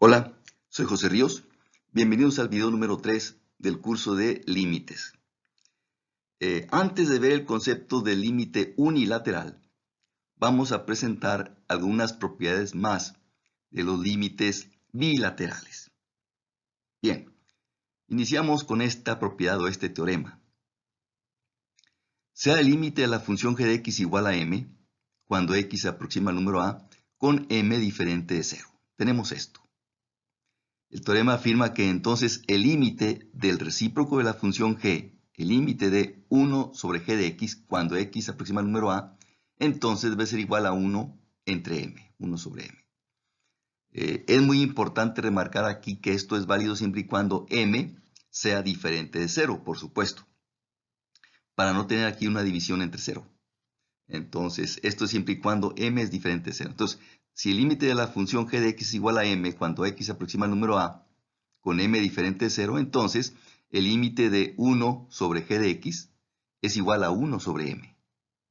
Hola, soy José Ríos. Bienvenidos al video número 3 del curso de límites. Antes de ver el concepto de límite unilateral, vamos a presentar algunas propiedades más de los límites bilaterales. Bien, iniciamos con esta propiedad o este teorema. Sea el límite de la función g de x igual a m, cuando x se aproxima al número a, con m diferente de 0. Tenemos esto. El teorema afirma que entonces el límite del recíproco de la función g, el límite de 1 sobre g de x, cuando x se aproxima al número a, entonces debe ser igual a 1 entre m, 1 sobre m. Es muy importante remarcar aquí que esto es válido siempre y cuando m sea diferente de 0, por supuesto, para no tener aquí una división entre 0. Entonces, esto es siempre y cuando m es diferente de 0. Entonces, si el límite de la función g de x es igual a m cuando x se aproxima al número a, con m diferente de 0, entonces el límite de 1 sobre g de x es igual a 1 sobre m,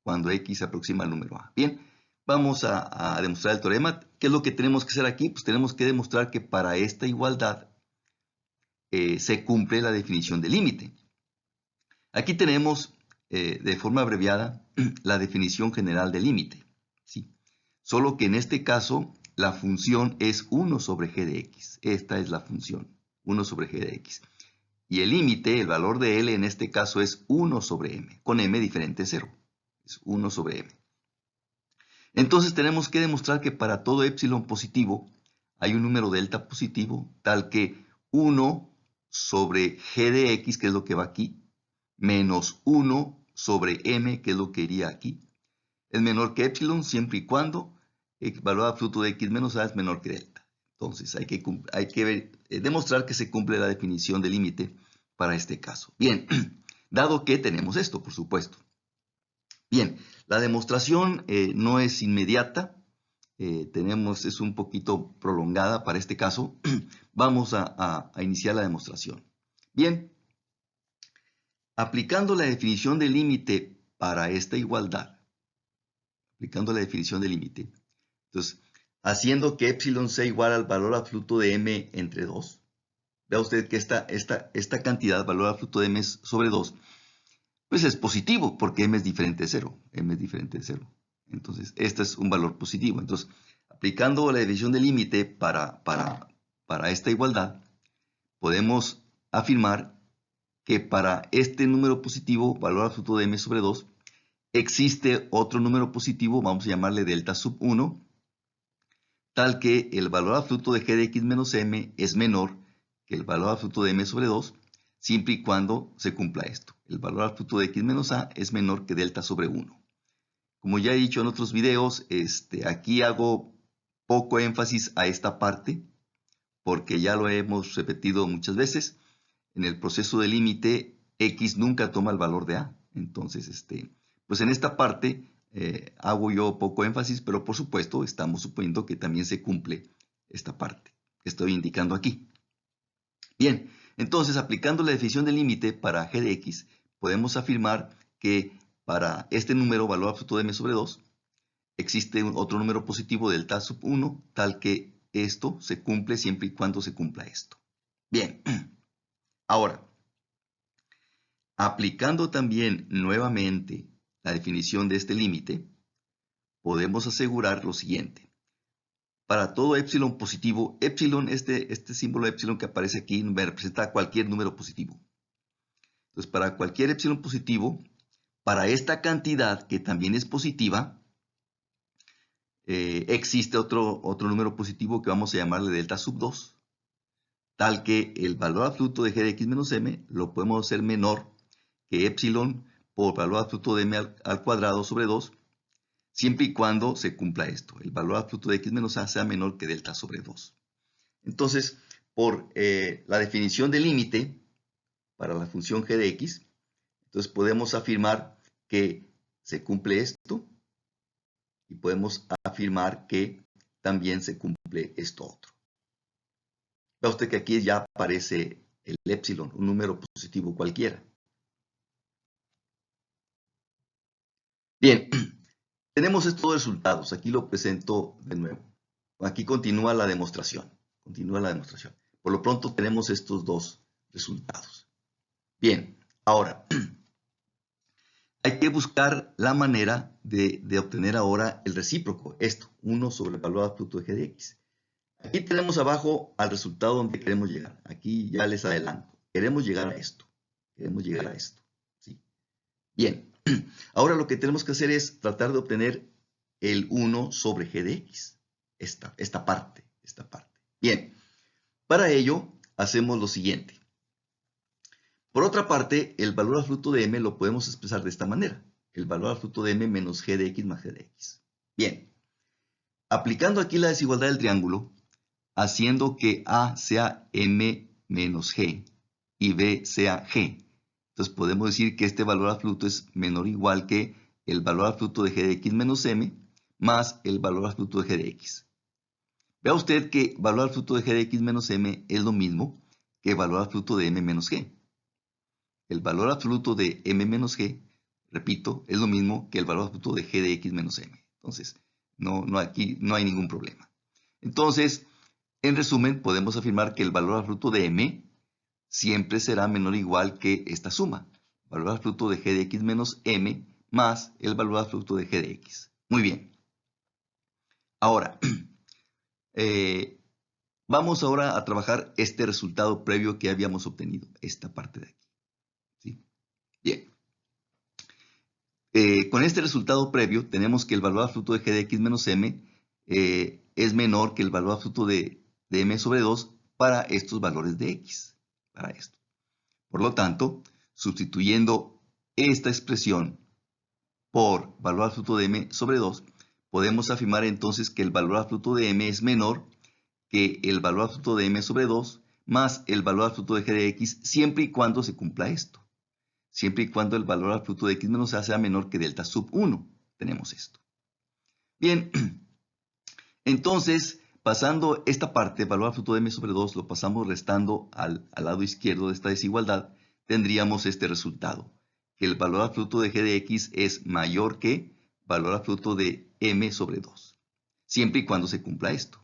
cuando x se aproxima al número a. Bien, vamos a demostrar el teorema. ¿Qué es lo que tenemos que hacer aquí? Pues tenemos que demostrar que para esta igualdad se cumple la definición de límite. Aquí tenemos, de forma abreviada, la definición general de límite, ¿sí? Solo que en este caso la función es 1 sobre g de x. Esta es la función, 1 sobre g de x. Y el límite, el valor de L en este caso es 1 sobre m, con m diferente de 0. Es 1 sobre m. Entonces tenemos que demostrar que para todo epsilon positivo hay un número delta positivo, tal que 1 sobre g de x, que es lo que va aquí, menos 1 sobre m, que es lo que iría aquí, es menor que epsilon siempre y cuando el valor absoluto de x menos a es menor que delta. Entonces hay que demostrar que se cumple la definición de límite para este caso. Bien, dado que tenemos esto, por supuesto. Bien, la demostración no es inmediata, es un poquito prolongada para este caso. Vamos a iniciar la demostración. Bien, aplicando la definición de límite para esta igualdad, aplicando la definición de límite, entonces, haciendo que epsilon sea igual al valor absoluto de m entre 2, vea usted que esta cantidad, valor absoluto de m sobre 2, pues es positivo porque m es diferente de 0. M es diferente de 0. Entonces, este es un valor positivo. Entonces, aplicando la definición de límite para esta igualdad, podemos afirmar que para este número positivo, valor absoluto de m sobre 2, existe otro número positivo, vamos a llamarle delta sub 1, tal que el valor absoluto de g de x menos m es menor que el valor absoluto de m sobre 2, siempre y cuando se cumpla esto. El valor absoluto de x menos a es menor que delta sobre 1. Como ya he dicho en otros videos, aquí hago poco énfasis a esta parte, porque ya lo hemos repetido muchas veces. En el proceso de límite, x nunca toma el valor de a. Entonces, pues en esta parte hago yo poco énfasis, pero por supuesto estamos suponiendo que también se cumple esta parte que estoy indicando aquí. Bien, entonces aplicando la definición de límite para g de x, podemos afirmar que para este número, valor absoluto de m sobre 2, existe otro número positivo delta sub 1, tal que esto se cumple siempre y cuando se cumpla esto. Bien, ahora, aplicando también nuevamente la definición de este límite, podemos asegurar lo siguiente. Para todo epsilon positivo, epsilon, este símbolo epsilon que aparece aquí me representa cualquier número positivo. Entonces, para cualquier epsilon positivo, para esta cantidad que también es positiva, existe otro número positivo que vamos a llamarle delta sub 2, tal que el valor absoluto de g de x menos m lo podemos hacer menor que epsilon por valor absoluto de m al cuadrado sobre 2, siempre y cuando se cumpla esto. El valor absoluto de x menos a sea menor que delta sobre 2. Entonces, por la definición de límite para la función g de x, entonces podemos afirmar que se cumple esto y podemos afirmar que también se cumple esto otro. Ve usted que aquí ya aparece el epsilon, un número positivo cualquiera. Bien, tenemos estos resultados. Aquí lo presento de nuevo. Aquí continúa la demostración. Continúa la demostración. Por lo pronto tenemos estos dos resultados. Bien, ahora hay que buscar la manera de obtener ahora el recíproco, esto, 1 sobre el valor absoluto de g de x. Aquí tenemos abajo al resultado donde queremos llegar. Aquí ya les adelanto. Queremos llegar a esto. Queremos llegar a esto. ¿Sí? Bien, ahora lo que tenemos que hacer es tratar de obtener el 1 sobre g de x. Esta parte. Bien, para ello hacemos lo siguiente. Por otra parte, el valor absoluto de m lo podemos expresar de esta manera. El valor absoluto de m menos g de x más g de x. Bien, aplicando aquí la desigualdad del triángulo, haciendo que a sea m menos g y b sea g. Entonces podemos decir que este valor absoluto es menor o igual que el valor absoluto de g de x menos m más el valor absoluto de g de x. Vea usted que valor absoluto de g de x menos m es lo mismo que valor absoluto de m menos g. El valor absoluto de m menos g, repito, es lo mismo que el valor absoluto de g de x menos m. Entonces, aquí no hay ningún problema. Entonces, en resumen, podemos afirmar que el valor absoluto de m siempre será menor o igual que esta suma. Valor absoluto de g de x menos m más el valor absoluto de g de x. Muy bien. Ahora, vamos ahora a trabajar este resultado previo que habíamos obtenido, esta parte de aquí. ¿Sí? Bien. Con este resultado previo tenemos que el valor absoluto de g de x menos m es menor que el valor absoluto de m sobre 2 para estos valores de x. Para esto. Por lo tanto, sustituyendo esta expresión por valor absoluto de m sobre 2, podemos afirmar entonces que el valor absoluto de m es menor que el valor absoluto de m sobre 2 más el valor absoluto de g de x siempre y cuando se cumpla esto. Siempre y cuando el valor absoluto de x menos a sea menor que delta sub 1. Tenemos esto. Bien, entonces, pasando esta parte, valor absoluto de m sobre 2, lo pasamos restando al lado izquierdo de esta desigualdad, tendríamos este resultado, que el valor absoluto de g de x es mayor que valor absoluto de m sobre 2. Siempre y cuando se cumpla esto.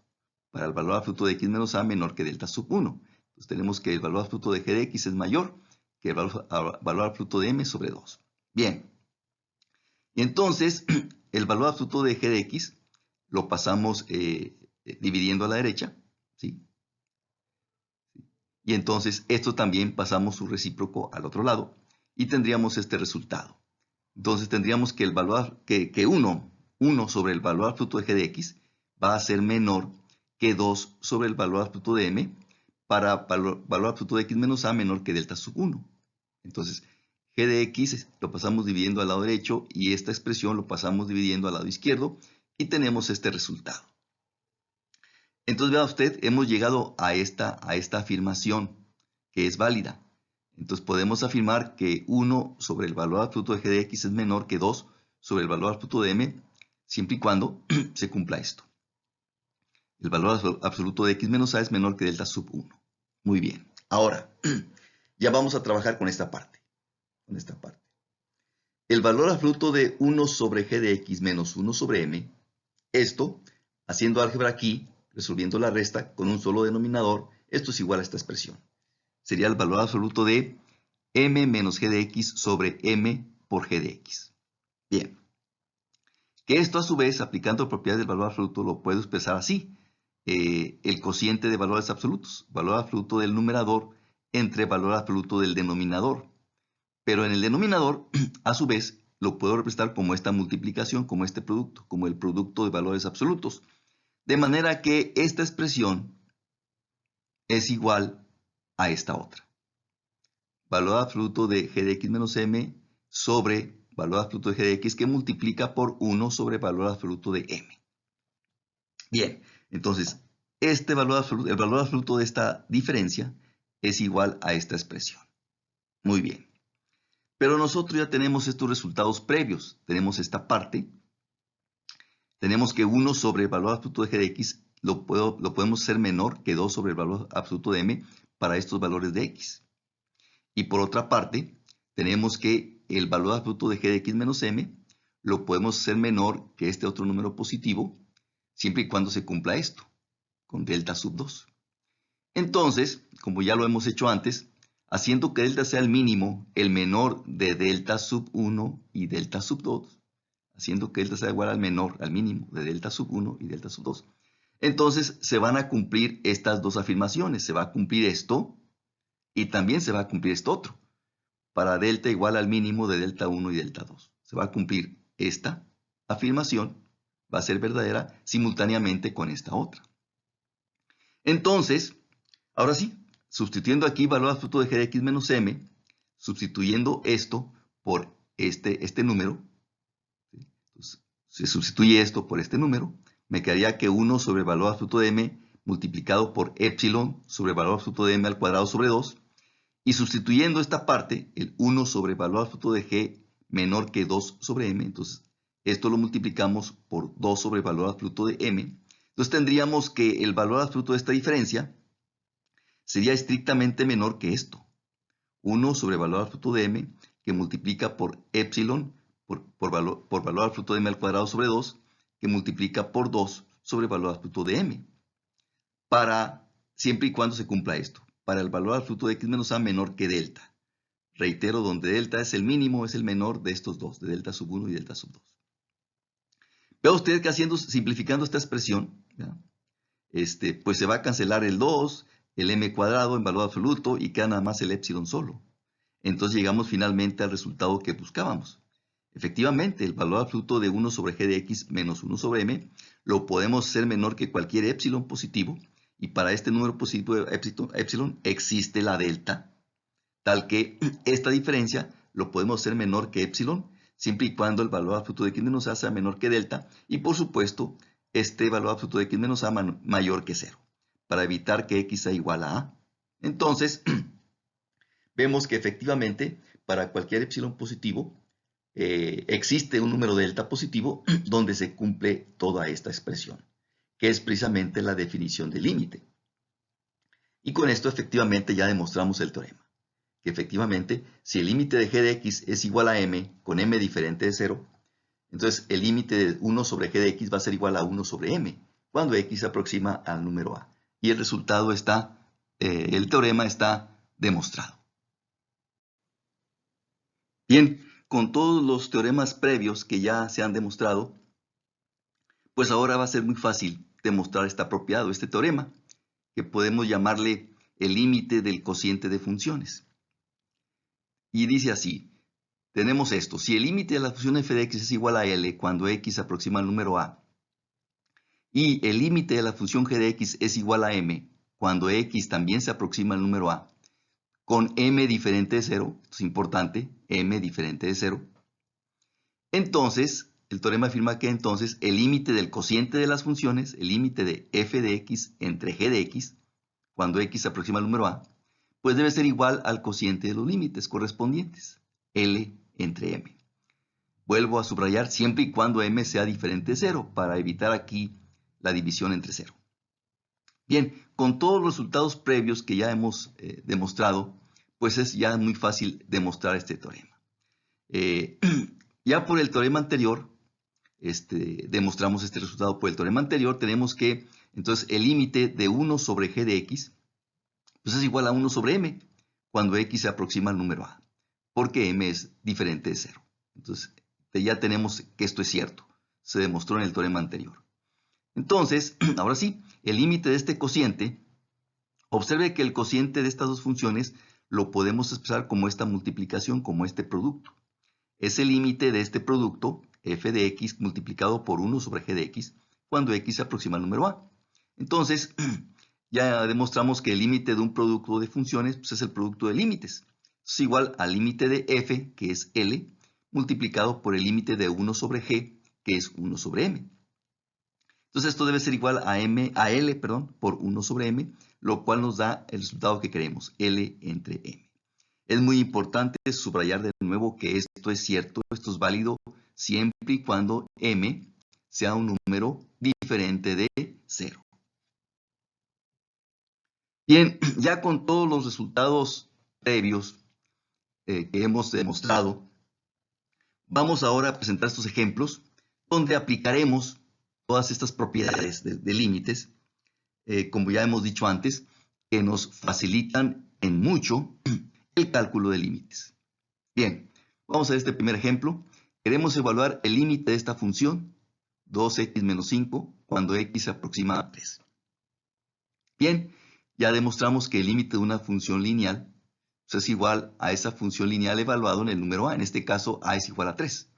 Para el valor absoluto de x menos a menor que delta sub 1. Entonces tenemos que el valor absoluto de g de x es mayor que el valor absoluto de m sobre 2. Bien. Y entonces, el valor absoluto de g de x lo pasamos dividiendo a la derecha. ¿Sí? Y entonces, esto también pasamos su recíproco al otro lado. Y tendríamos este resultado. Entonces, tendríamos que el valor, que 1 sobre el valor absoluto de g de x va a ser menor que 2 sobre el valor absoluto de m para valor absoluto de x menos a menor que delta sub 1. Entonces, g de x lo pasamos dividiendo al lado derecho y esta expresión lo pasamos dividiendo al lado izquierdo y tenemos este resultado. Entonces, vea usted, hemos llegado a esta afirmación que es válida. Entonces, podemos afirmar que 1 sobre el valor absoluto de g de x es menor que 2 sobre el valor absoluto de m, siempre y cuando se cumpla esto. El valor absoluto de x menos a es menor que delta sub 1. Muy bien. Ahora, ya vamos a trabajar con esta parte. El valor absoluto de 1 sobre g de x menos 1 sobre m, esto, haciendo álgebra aquí, resolviendo la resta con un solo denominador, esto es igual a esta expresión. Sería el valor absoluto de m menos g de x sobre m por g de x. Bien. Que esto a su vez, aplicando propiedades del valor absoluto, lo puedo expresar así. El cociente de valores absolutos, valor absoluto del numerador entre valor absoluto del denominador. Pero en el denominador, a su vez, lo puedo representar como esta multiplicación, como este producto, como el producto de valores absolutos. De manera que esta expresión es igual a esta otra. Valor absoluto de g de x menos m sobre valor absoluto de g de x que multiplica por 1 sobre valor absoluto de m. Bien, entonces, el valor absoluto de esta diferencia es igual a esta expresión. Muy bien. Pero nosotros ya tenemos estos resultados previos. Tenemos esta parte. Tenemos que 1 sobre el valor absoluto de g de x lo podemos hacer menor que 2 sobre el valor absoluto de m para estos valores de x. Y por otra parte, tenemos que el valor absoluto de g de x menos m lo podemos hacer menor que este otro número positivo, siempre y cuando se cumpla esto, con delta sub 2. Entonces, como ya lo hemos hecho antes, haciendo que delta sea el mínimo, el menor de delta sub 1 y delta sub 2, haciendo que delta sea igual al menor, al mínimo de delta sub 1 y delta sub 2, entonces se van a cumplir estas dos afirmaciones. Se va a cumplir esto y también se va a cumplir esto otro. Para delta igual al mínimo de delta 1 y delta 2. Se va a cumplir esta afirmación, va a ser verdadera simultáneamente con esta otra. Entonces, ahora sí, sustituyendo aquí valor absoluto de g de x menos m, sustituyendo esto por este número, entonces, se sustituye esto por este número, me quedaría que 1 sobre el valor absoluto de m multiplicado por epsilon sobre el valor absoluto de m al cuadrado sobre 2, y sustituyendo esta parte, el 1 sobre el valor absoluto de g menor que 2 sobre m, entonces esto lo multiplicamos por 2 sobre el valor absoluto de m, entonces tendríamos que el valor absoluto de esta diferencia sería estrictamente menor que esto. 1 sobre el valor absoluto de m que multiplica por epsilon por valor absoluto de m al cuadrado sobre 2 que multiplica por 2 sobre el valor absoluto de m. Siempre y cuando se cumpla esto. Para el valor absoluto de x menos a menor que delta. Reitero, donde delta es el mínimo, es el menor de estos dos, de delta sub 1 y delta sub 2. Vea usted que simplificando esta expresión, ¿ya? Pues se va a cancelar el 2, el m cuadrado en valor absoluto y queda nada más el epsilon solo. Entonces llegamos finalmente al resultado que buscábamos. Efectivamente, el valor absoluto de 1 sobre g de x menos 1 sobre m lo podemos hacer menor que cualquier epsilon positivo, y para este número positivo de epsilon existe la delta, tal que esta diferencia lo podemos hacer menor que epsilon, siempre y cuando el valor absoluto de x menos a sea menor que delta, y por supuesto, este valor absoluto de x menos a mayor que 0, para evitar que x sea igual a a. Entonces, vemos que efectivamente, para cualquier epsilon positivo, existe un número delta positivo donde se cumple toda esta expresión, que es precisamente la definición del límite. Y con esto efectivamente ya demostramos el teorema, que efectivamente si el límite de g de x es igual a m con m diferente de 0, entonces el límite de 1 sobre g de x va a ser igual a 1 sobre m, cuando x se aproxima al número a. Y el resultado el teorema está demostrado. Bien, con todos los teoremas previos que ya se han demostrado, pues ahora va a ser muy fácil demostrar esta propiedad o este teorema, que podemos llamarle el límite del cociente de funciones. Y dice así, tenemos esto: si el límite de la función f de x es igual a L cuando x se aproxima al número a, y el límite de la función g de x es igual a m cuando x también se aproxima al número a, con m diferente de 0, esto es importante, m diferente de 0, entonces el teorema afirma que entonces el límite del cociente de las funciones, el límite de f de x entre g de x, cuando x se aproxima al número a, pues debe ser igual al cociente de los límites correspondientes, L entre m. Vuelvo a subrayar siempre y cuando m sea diferente de 0, para evitar aquí la división entre 0. Bien, con todos los resultados previos que ya hemos demostrado, pues es ya muy fácil demostrar este teorema. Ya por el teorema anterior, demostramos este resultado por el teorema anterior, tenemos que entonces el límite de 1 sobre g de x pues es igual a 1 sobre m cuando x se aproxima al número a, porque m es diferente de 0. Entonces ya tenemos que esto es cierto, se demostró en el teorema anterior. Entonces, ahora sí, el límite de este cociente, observe que el cociente de estas dos funciones lo podemos expresar como esta multiplicación, como este producto. Es el límite de este producto, f de x multiplicado por 1 sobre g de x, cuando x se aproxima al número a. Entonces, ya demostramos que el límite de un producto de funciones pues, es el producto de límites. Es igual al límite de f, que es L, multiplicado por el límite de 1 sobre g, que es 1 sobre m. Entonces esto debe ser igual a L por 1 sobre m, lo cual nos da el resultado que queremos, L entre m. Es muy importante subrayar de nuevo que esto es cierto, esto es válido siempre y cuando m sea un número diferente de 0. Bien, ya con todos los resultados previos que hemos demostrado, vamos ahora a presentar estos ejemplos donde aplicaremos todas estas propiedades de límites, como ya hemos dicho antes, que nos facilitan en mucho el cálculo de límites. Bien, vamos a este primer ejemplo. Queremos evaluar el límite de esta función, 2x menos 5, cuando x se aproxima a 3. Bien, ya demostramos que el límite de una función lineal es igual a esa función lineal evaluada en el número a. En este caso, a es igual a 3.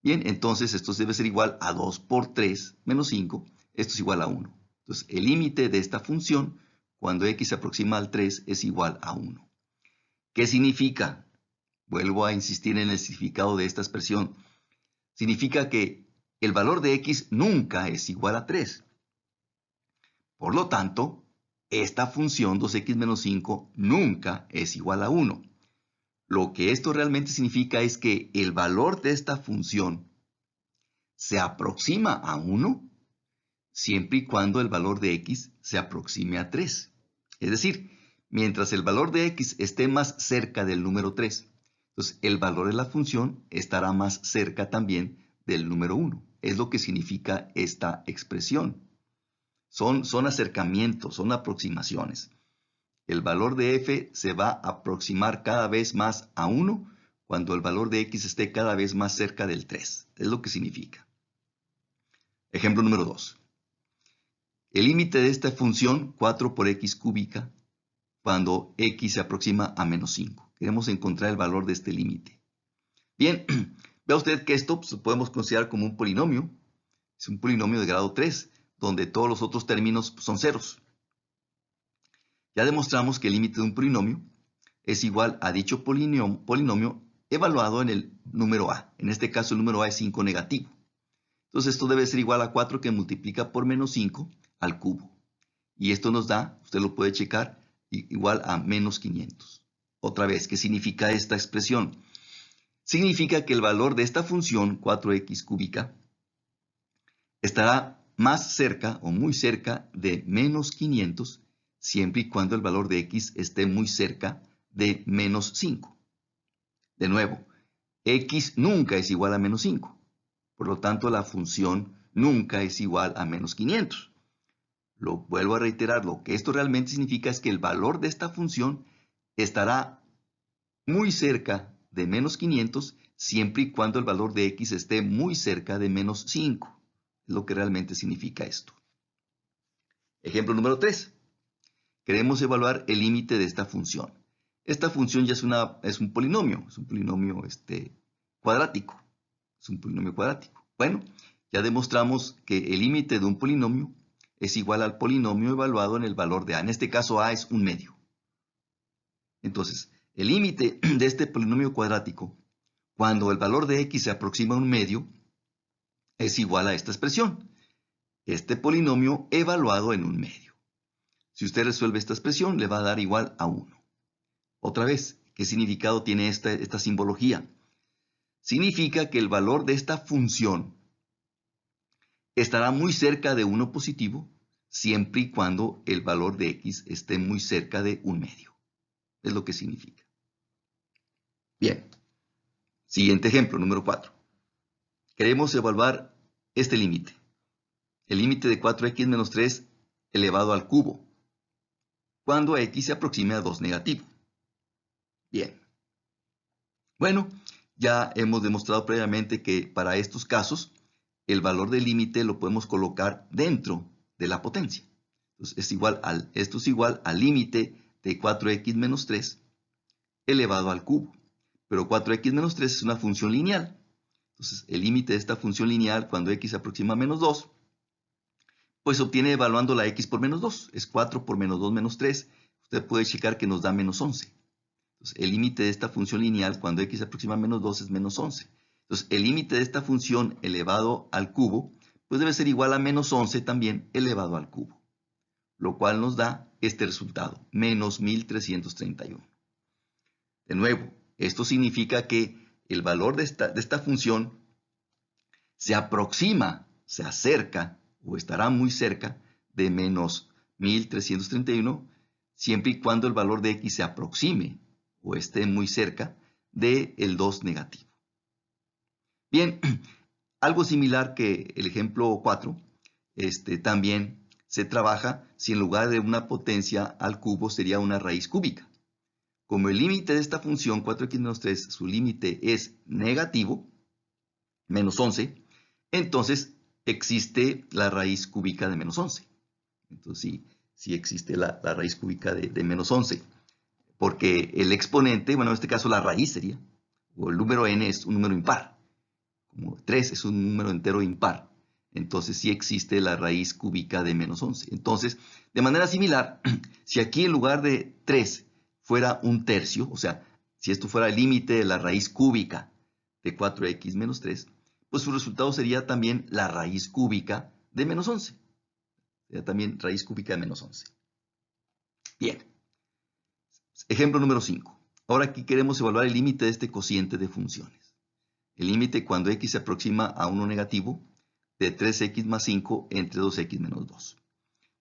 Bien, entonces esto debe ser igual a 2 por 3 menos 5. Esto es igual a 1. Entonces, el límite de esta función, cuando x se aproxima al 3, es igual a 1. ¿Qué significa? Vuelvo a insistir en el significado de esta expresión. Significa que el valor de x nunca es igual a 3. Por lo tanto, esta función 2x menos 5 nunca es igual a 1. Lo que esto realmente significa es que el valor de esta función se aproxima a 1 siempre y cuando el valor de x se aproxime a 3. Es decir, mientras el valor de x esté más cerca del número 3, entonces el valor de la función estará más cerca también del número 1. Es lo que significa esta expresión. Son acercamientos, son aproximaciones. El valor de f se va a aproximar cada vez más a 1 cuando el valor de x esté cada vez más cerca del 3. Es lo que significa. Ejemplo número 2. El límite de esta función 4 por x cúbica cuando x se aproxima a menos 5. Queremos encontrar el valor de este límite. Bien, vea usted que esto podemos considerar como un polinomio. Es un polinomio de grado 3, donde todos los otros términos son ceros. Ya demostramos que el límite de un polinomio es igual a dicho polinomio evaluado en el número a. En este caso el número a es 5 negativo. Entonces esto debe ser igual a 4 que multiplica por menos 5 al cubo. Y esto nos da, usted lo puede checar, igual a menos 500. Otra vez, ¿qué significa esta expresión? Significa que el valor de esta función 4x cúbica estará más cerca o muy cerca de menos 500 siempre y cuando el valor de x esté muy cerca de menos 5. De nuevo, x nunca es igual a menos 5. Por lo tanto, la función nunca es igual a menos 500. Lo vuelvo a reiterar, lo que esto realmente significa es que el valor de esta función estará muy cerca de menos 500 siempre y cuando el valor de x esté muy cerca de menos 5. Es lo que realmente significa esto. Ejemplo número 3. Queremos evaluar el límite de esta función. Esta función ya es un polinomio cuadrático. Es un polinomio cuadrático. Bueno, ya demostramos que el límite de un polinomio es igual al polinomio evaluado en el valor de a. En este caso a es un medio. Entonces, el límite de este polinomio cuadrático, cuando el valor de x se aproxima a un medio, es igual a esta expresión. Este polinomio evaluado en un medio. Si usted resuelve esta expresión, le va a dar igual a 1. Otra vez, ¿qué significado tiene esta simbología? Significa que el valor de esta función estará muy cerca de 1 positivo siempre y cuando el valor de x esté muy cerca de un medio. Es lo que significa. Bien. Siguiente ejemplo, número 4. Queremos evaluar este límite. El límite de 4x menos 3 elevado al cubo, cuando x se aproxime a 2 negativo. Bien. Bueno, ya hemos demostrado previamente que para estos casos, el valor del límite lo podemos colocar dentro de la potencia. Entonces, esto es igual al límite de 4x menos 3 elevado al cubo. Pero 4x menos 3 es una función lineal. Entonces, el límite de esta función lineal cuando x se aproxima a menos 2, pues se obtiene evaluando la x por menos 2. Es 4 por menos 2 menos 3. Usted puede checar que nos da menos 11. Entonces, el límite de esta función lineal cuando x se aproxima a menos 2 es menos 11. Entonces, el límite de esta función elevado al cubo, pues debe ser igual a menos 11 también elevado al cubo. Lo cual nos da este resultado, menos 1331. De nuevo, esto significa que el valor de esta función se aproxima, se acerca o estará muy cerca de menos 1331 siempre y cuando el valor de x se aproxime o esté muy cerca del 2 negativo. Bien, algo similar que el ejemplo 4, también se trabaja si en lugar de una potencia al cubo sería una raíz cúbica. Como el límite de esta función 4x menos 3, su límite es negativo, menos 11, entonces existe la raíz cúbica de menos 11. Entonces sí existe la raíz cúbica de menos 11. Porque el exponente, bueno, en este caso la raíz sería, o el número n es un número impar. Como 3 es un número entero impar. Entonces sí existe la raíz cúbica de menos 11. Entonces, de manera similar, si aquí en lugar de 3 fuera un tercio, o sea, si esto fuera el límite de la raíz cúbica de 4x menos 3, pues su resultado sería también la raíz cúbica de menos 11. Sería también raíz cúbica de menos 11. Bien. Ejemplo número 5. Ahora aquí queremos evaluar el límite de este cociente de funciones. El límite cuando x se aproxima a 1 negativo de 3x más 5 entre 2x menos 2.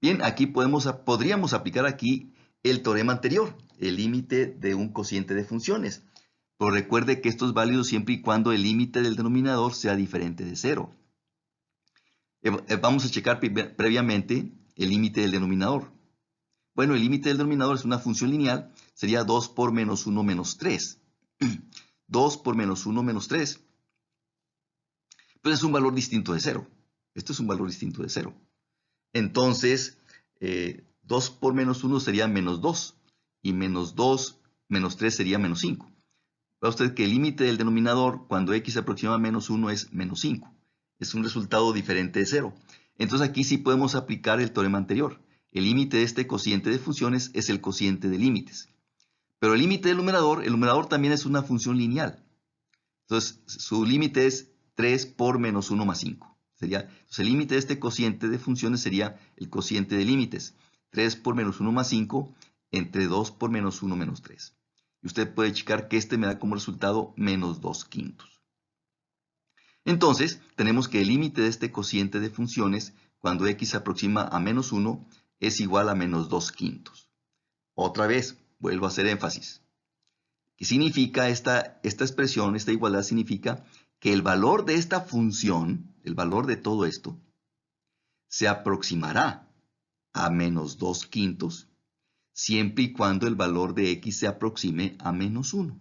Bien, aquí podríamos aplicar aquí el teorema anterior, el límite de un cociente de funciones. Pero recuerde que esto es válido siempre y cuando el límite del denominador sea diferente de 0. Vamos a checar previamente el límite del denominador. Bueno, el límite del denominador es una función lineal, sería 2 por menos 1 menos 3. 2 por menos 1 menos 3. Pues es un valor distinto de 0. Esto es un valor distinto de 0. Entonces, 2 por menos 1 sería menos 2. Y menos 2 menos 3 sería menos 5. Ve usted que el límite del denominador cuando x se aproxima a menos 1 es menos 5. Es un resultado diferente de 0. Entonces aquí sí podemos aplicar el teorema anterior. El límite de este cociente de funciones es el cociente de límites. Pero el límite del numerador, el numerador también es una función lineal. Entonces su límite es 3 por menos 1 más 5. Entonces el límite de este cociente de funciones sería el cociente de límites. 3 por menos 1 más 5 entre 2 por menos 1 menos 3. Y usted puede checar que este me da como resultado menos 2 quintos. Entonces tenemos que el límite de este cociente de funciones cuando x se aproxima a menos 1 es igual a menos 2 quintos. Otra vez, vuelvo a hacer énfasis. ¿Qué significa esta expresión? Esta igualdad significa que el valor de esta función, el valor de todo esto, se aproximará a menos 2 quintos siempre y cuando el valor de x se aproxime a menos 1.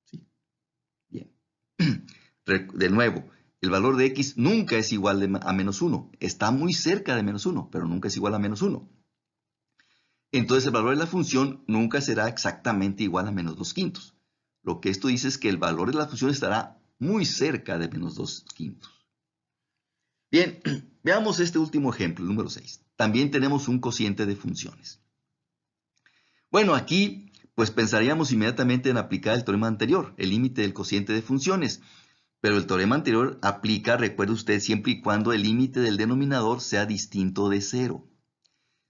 ¿Sí? Bien. De nuevo, el valor de x nunca es igual a menos 1. Está muy cerca de menos 1, pero nunca es igual a menos 1. Entonces el valor de la función nunca será exactamente igual a menos 2 quintos. Lo que esto dice es que el valor de la función estará muy cerca de menos 2 quintos. Bien, veamos este último ejemplo, el número 6. También tenemos un cociente de funciones. Bueno, aquí pues pensaríamos inmediatamente en aplicar el teorema anterior, el límite del cociente de funciones. Pero el teorema anterior aplica, recuerde usted, siempre y cuando el límite del denominador sea distinto de 0.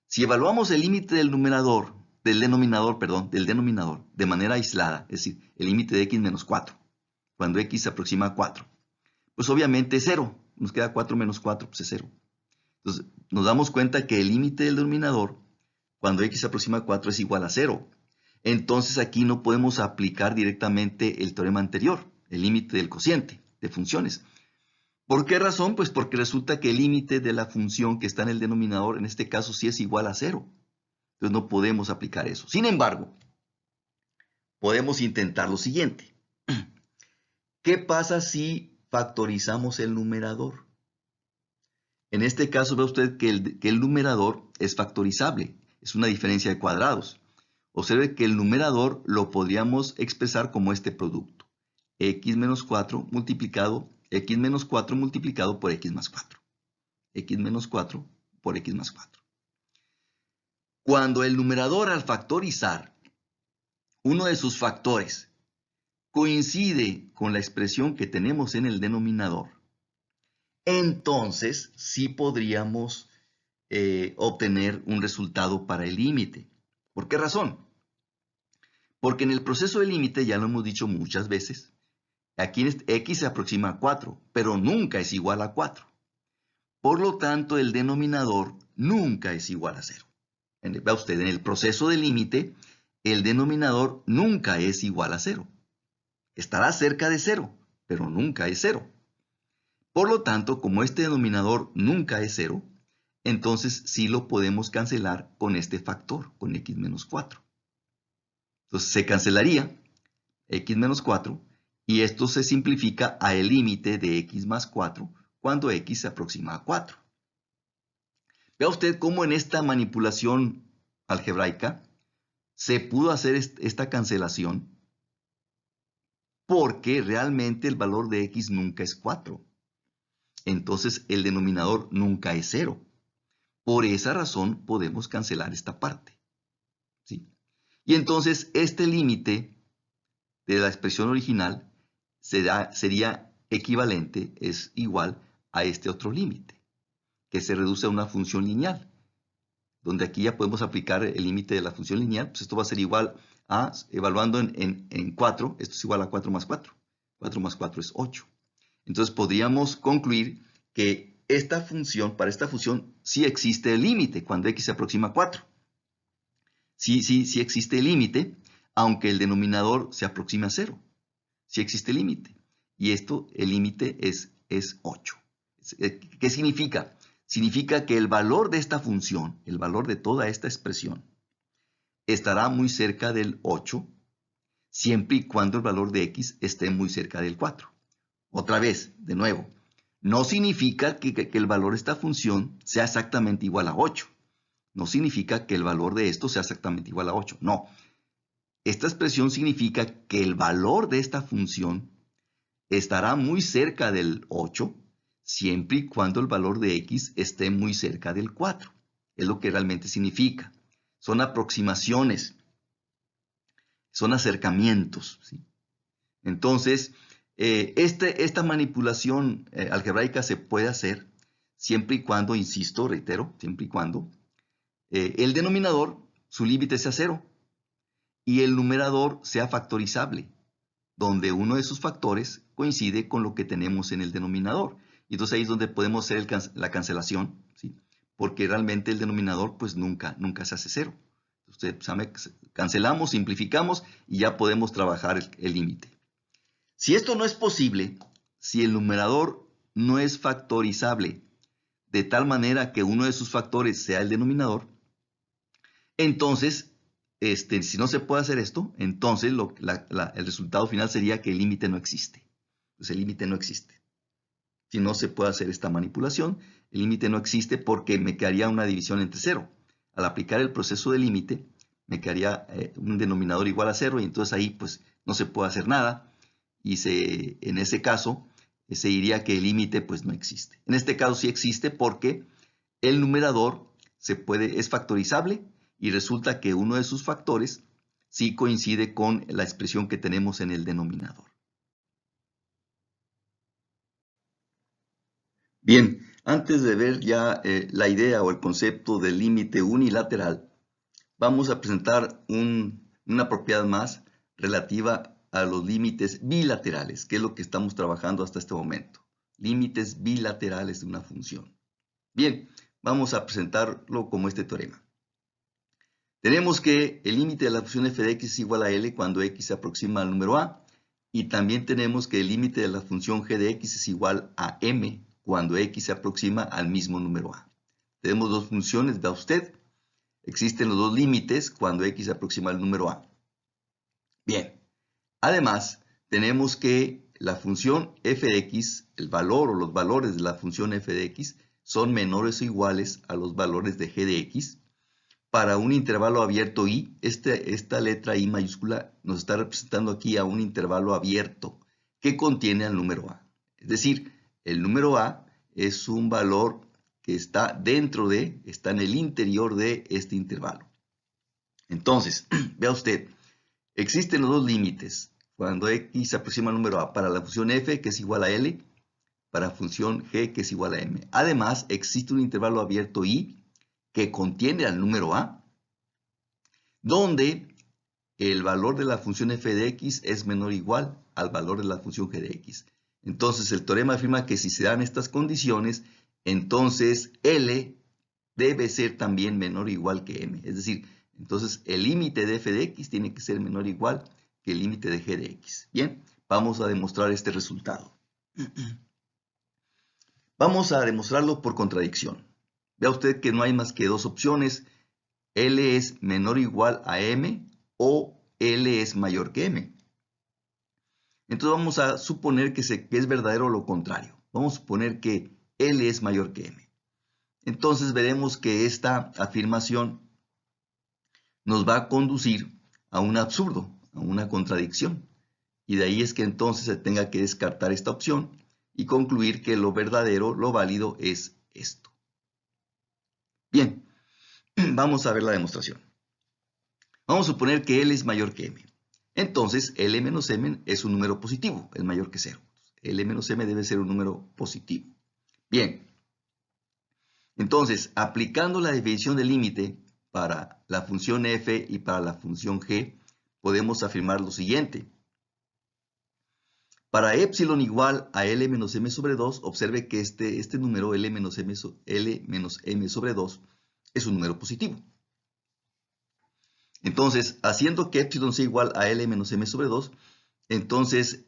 Si evaluamos el límite del denominador de manera aislada, es decir, el límite de x menos 4, cuando x se aproxima a 4, pues obviamente es 0. Nos queda 4 menos 4, pues es 0. Entonces, nos damos cuenta que el límite del denominador, cuando x se aproxima a 4, es igual a 0. Entonces, aquí no podemos aplicar directamente el teorema anterior, el límite del cociente de funciones. ¿Por qué razón? Pues porque resulta que el límite de la función que está en el denominador, en este caso, sí es igual a 0. Entonces no podemos aplicar eso. Sin embargo, podemos intentar lo siguiente. ¿Qué pasa si factorizamos el numerador? En este caso ve usted que el numerador es factorizable. Es una diferencia de cuadrados. Observe que el numerador lo podríamos expresar como este producto. X menos 4 multiplicado por x más 4. X menos 4 por x más 4. Cuando el numerador al factorizar uno de sus factores coincide con la expresión que tenemos en el denominador, entonces sí podríamos obtener un resultado para el límite. ¿Por qué razón? Porque en el proceso de límite, ya lo hemos dicho muchas veces, aquí x se aproxima a 4, pero nunca es igual a 4. Por lo tanto, el denominador nunca es igual a 0. Vea usted, en el proceso de límite, el denominador nunca es igual a 0. Estará cerca de 0, pero nunca es 0. Por lo tanto, como este denominador nunca es 0, entonces sí lo podemos cancelar con este factor, con x menos 4. Entonces se cancelaría x menos 4 y esto se simplifica a el límite de x más 4 cuando x se aproxima a 4. Vea usted cómo en esta manipulación algebraica se pudo hacer esta cancelación porque realmente el valor de x nunca es 4. Entonces el denominador nunca es 0. Por esa razón podemos cancelar esta parte, ¿sí? Y entonces este límite de la expresión original sería equivalente, es igual a este otro límite, que se reduce a una función lineal, donde aquí ya podemos aplicar el límite de la función lineal, pues esto va a ser igual a, evaluando en 4, esto es igual a 4 más 4. 4 más 4 es 8. Entonces podríamos concluir que para esta función sí existe el límite cuando x se aproxima a 4. Sí existe el límite, aunque el denominador se aproxime a 0. Sí existe el límite. Y el límite es 8. ¿Qué significa? Significa que el valor de esta función, el valor de toda esta expresión, estará muy cerca del 8, siempre y cuando el valor de x esté muy cerca del 4. Otra vez, de nuevo, no significa que el valor de esta función sea exactamente igual a 8. No significa que el valor de esto sea exactamente igual a 8. No. Esta expresión significa que el valor de esta función estará muy cerca del 8, siempre y cuando el valor de x esté muy cerca del 4. Es lo que realmente significa. Son aproximaciones, son acercamientos, ¿sí? Entonces, esta manipulación algebraica se puede hacer siempre y cuando, insisto, reitero, siempre y cuando el denominador, su límite sea 0 y el numerador sea factorizable, donde uno de sus factores coincide con lo que tenemos en el denominador. Y entonces ahí es donde podemos hacer la cancelación, ¿sí? Porque realmente el denominador pues nunca se hace 0. Usted sabe, cancelamos, simplificamos y ya podemos trabajar el límite. Si esto no es posible, si el numerador no es factorizable de tal manera que uno de sus factores sea el denominador, entonces, si no se puede hacer esto, entonces el resultado final sería que el límite no existe. Entonces el límite no existe. Si no se puede hacer esta manipulación, el límite no existe porque me quedaría una división entre 0. Al aplicar el proceso de límite, me quedaría un denominador igual a 0 y entonces ahí pues no se puede hacer nada. Y en ese caso se diría que el límite pues no existe. En este caso sí existe porque el numerador es factorizable y resulta que uno de sus factores sí coincide con la expresión que tenemos en el denominador. Bien, antes de ver ya la idea o el concepto del límite unilateral, vamos a presentar una propiedad más relativa a los límites bilaterales, que es lo que estamos trabajando hasta este momento. Límites bilaterales de una función. Bien, vamos a presentarlo como este teorema. Tenemos que el límite de la función f de x es igual a L cuando x se aproxima al número a, y también tenemos que el límite de la función g de x es igual a m cuando x se aproxima al mismo número a. Tenemos dos funciones, vea usted. Existen los dos límites cuando x se aproxima al número a. Bien, además tenemos que la función f de x, el valor o los valores de la función f de x son menores o iguales a los valores de g de x para un intervalo abierto i. Esta letra i mayúscula nos está representando aquí a un intervalo abierto que contiene al número a. Es decir, el número a es un valor que está está en el interior de este intervalo. Entonces, vea usted, existen los dos límites cuando x se aproxima al número a para la función f, que es igual a L, para la función g, que es igual a m. Además, existe un intervalo abierto i que contiene al número a, donde el valor de la función f de x es menor o igual al valor de la función g de x. Entonces, el teorema afirma que si se dan estas condiciones, entonces L debe ser también menor o igual que m. Es decir, entonces el límite de f de x tiene que ser menor o igual que el límite de g de x. Bien, vamos a demostrar este resultado. Vamos a demostrarlo por contradicción. Vea usted que no hay más que dos opciones. L es menor o igual a M o L es mayor que M. Entonces vamos a suponer que es verdadero lo contrario. Vamos a suponer que L es mayor que M. Entonces veremos que esta afirmación nos va a conducir a un absurdo, a una contradicción. Y de ahí es que entonces se tenga que descartar esta opción y concluir que lo verdadero, lo válido es esto. Bien, vamos a ver la demostración. Vamos a suponer que L es mayor que M. Entonces, L menos M es un número positivo, es mayor que 0. L menos M debe ser un número positivo. Bien, entonces, aplicando la definición del límite para la función f y para la función g, podemos afirmar lo siguiente. Para epsilon igual a L menos M sobre 2, observe que este número L menos M sobre 2 es un número positivo. Entonces, haciendo que epsilon sea igual a L menos M sobre 2, entonces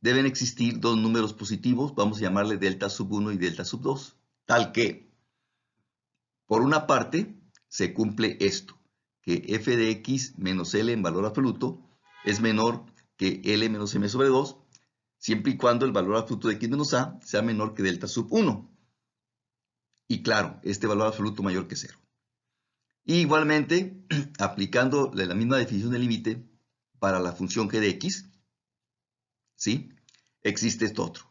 deben existir dos números positivos, vamos a llamarle delta sub 1 y delta sub 2, tal que, por una parte, se cumple esto, que f de x menos L en valor absoluto es menor que L menos M sobre 2, siempre y cuando el valor absoluto de x menos a sea menor que delta sub 1. Y claro, este valor absoluto mayor que 0. Y igualmente, aplicando la misma definición de límite para la función g de x, ¿sí? Existe esto otro.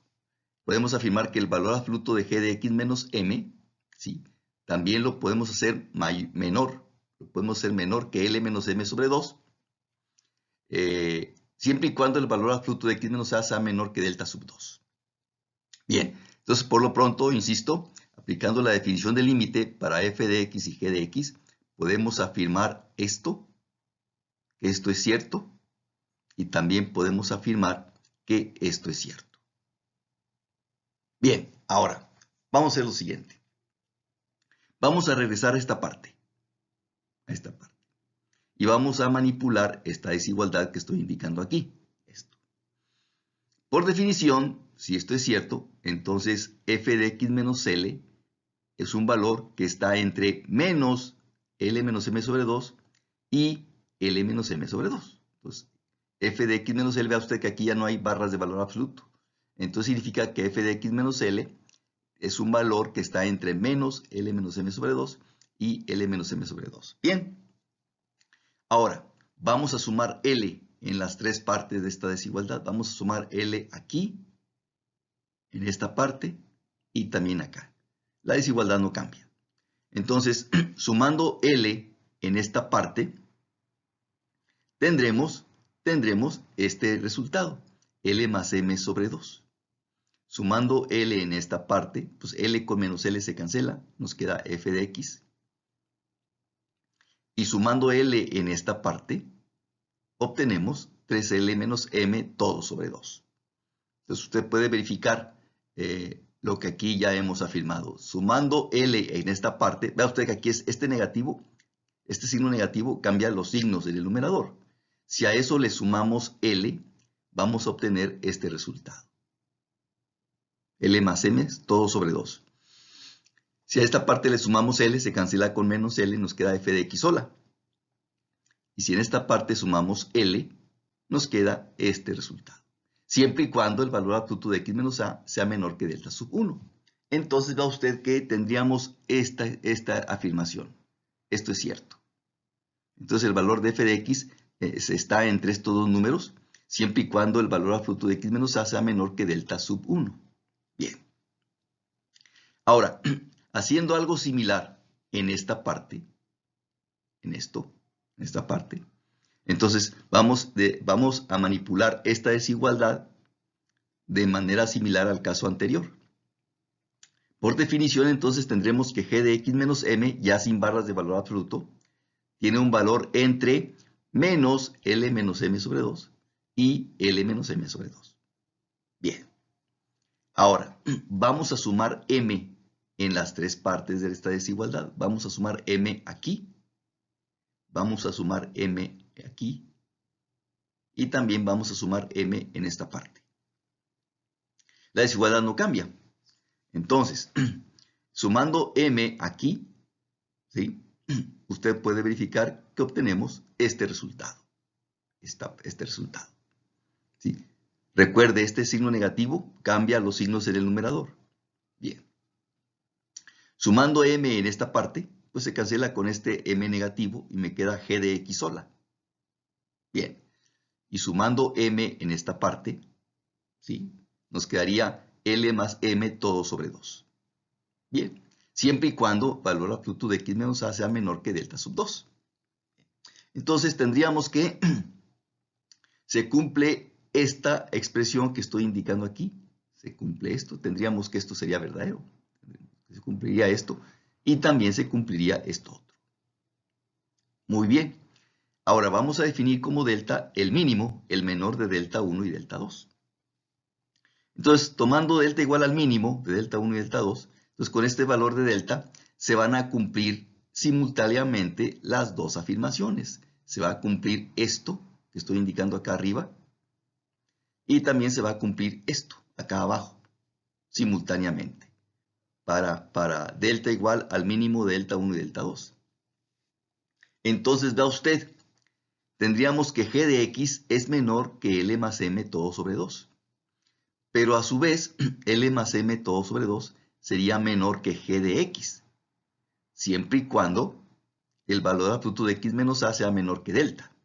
Podemos afirmar que el valor absoluto de g de x menos m, ¿sí? También lo podemos hacer menor. Lo podemos hacer menor que L menos M sobre 2, siempre y cuando el valor absoluto de x menos a sea menor que delta sub 2. Bien, entonces por lo pronto, insisto, aplicando la definición de límite para f de x y g de x, podemos afirmar esto, que esto es cierto, y también podemos afirmar que esto es cierto. Bien, ahora, vamos a hacer lo siguiente. Vamos a regresar a esta parte, y vamos a manipular esta desigualdad que estoy indicando aquí, esto. Por definición, si esto es cierto, entonces f de x menos L es un valor que está entre menos L menos M sobre 2 y L menos M sobre 2. Entonces, f de x menos L, vea usted que aquí ya no hay barras de valor absoluto. Entonces significa que f de x menos L es un valor que está entre menos L menos M sobre 2 y L menos M sobre 2. Bien. Ahora, vamos a sumar L en las tres partes de esta desigualdad. Vamos a sumar L aquí, en esta parte y también acá. La desigualdad no cambia. Entonces, sumando L en esta parte, tendremos este resultado, L más M sobre 2. Sumando L en esta parte, pues L con menos L se cancela, nos queda f de x. Y sumando L en esta parte, obtenemos 3L menos M todo sobre 2. Entonces usted puede verificar lo que aquí ya hemos afirmado. Sumando L en esta parte, vea usted que aquí es este negativo, este signo negativo cambia los signos en el numerador. Si a eso le sumamos L, vamos a obtener este resultado. L más M todo sobre 2. Si a esta parte le sumamos L, se cancela con menos L, nos queda f de x sola. Y si en esta parte sumamos L, nos queda este resultado. Siempre y cuando el valor absoluto de x menos a sea menor que delta sub 1. Entonces va usted que tendríamos esta afirmación. Esto es cierto. Entonces el valor de f de x está entre estos dos números, siempre y cuando el valor absoluto de x menos a sea menor que delta sub 1. Bien. Ahora, haciendo algo similar en esta parte, en esta parte, entonces vamos a manipular esta desigualdad de manera similar al caso anterior. Por definición, entonces tendremos que g de x menos m, ya sin barras de valor absoluto, tiene un valor entre menos L menos M sobre 2 y L menos M sobre 2. Bien. Ahora, vamos a sumar M en las tres partes de esta desigualdad. Vamos a sumar M aquí. Vamos a sumar M aquí. Y también vamos a sumar M en esta parte. La desigualdad no cambia. Entonces, Sumando m aquí, ¿sí? Usted puede verificar que obtenemos este resultado. Este resultado. ¿Sí? Recuerde, este signo negativo cambia los signos en el numerador. Bien. Sumando m en esta parte, pues se cancela con este m negativo y me queda g de x sola. Bien. Y sumando m en esta parte, ¿sí? Nos quedaría L más m todo sobre 2. Bien. Siempre y cuando el valor absoluto de x menos a sea menor que delta sub 2. Entonces tendríamos que se cumple esta expresión que estoy indicando aquí. Se cumple esto. Tendríamos que esto sería verdadero. Se cumpliría esto. Y también se cumpliría esto otro. Muy bien. Ahora vamos a definir como delta el mínimo, el menor de delta 1 y delta 2. Entonces, tomando delta igual al mínimo de delta 1 y delta 2, entonces con este valor de delta se van a cumplir simultáneamente las dos afirmaciones. Se va a cumplir esto que estoy indicando acá arriba y también se va a cumplir esto acá abajo simultáneamente para delta igual al mínimo de delta 1 y delta 2. Entonces, vea usted, tendríamos que g de x es menor que L más m todo sobre 2. Pero a su vez, L más m todo sobre 2 sería menor que g de x, siempre y cuando el valor absoluto de x menos a sea menor que delta.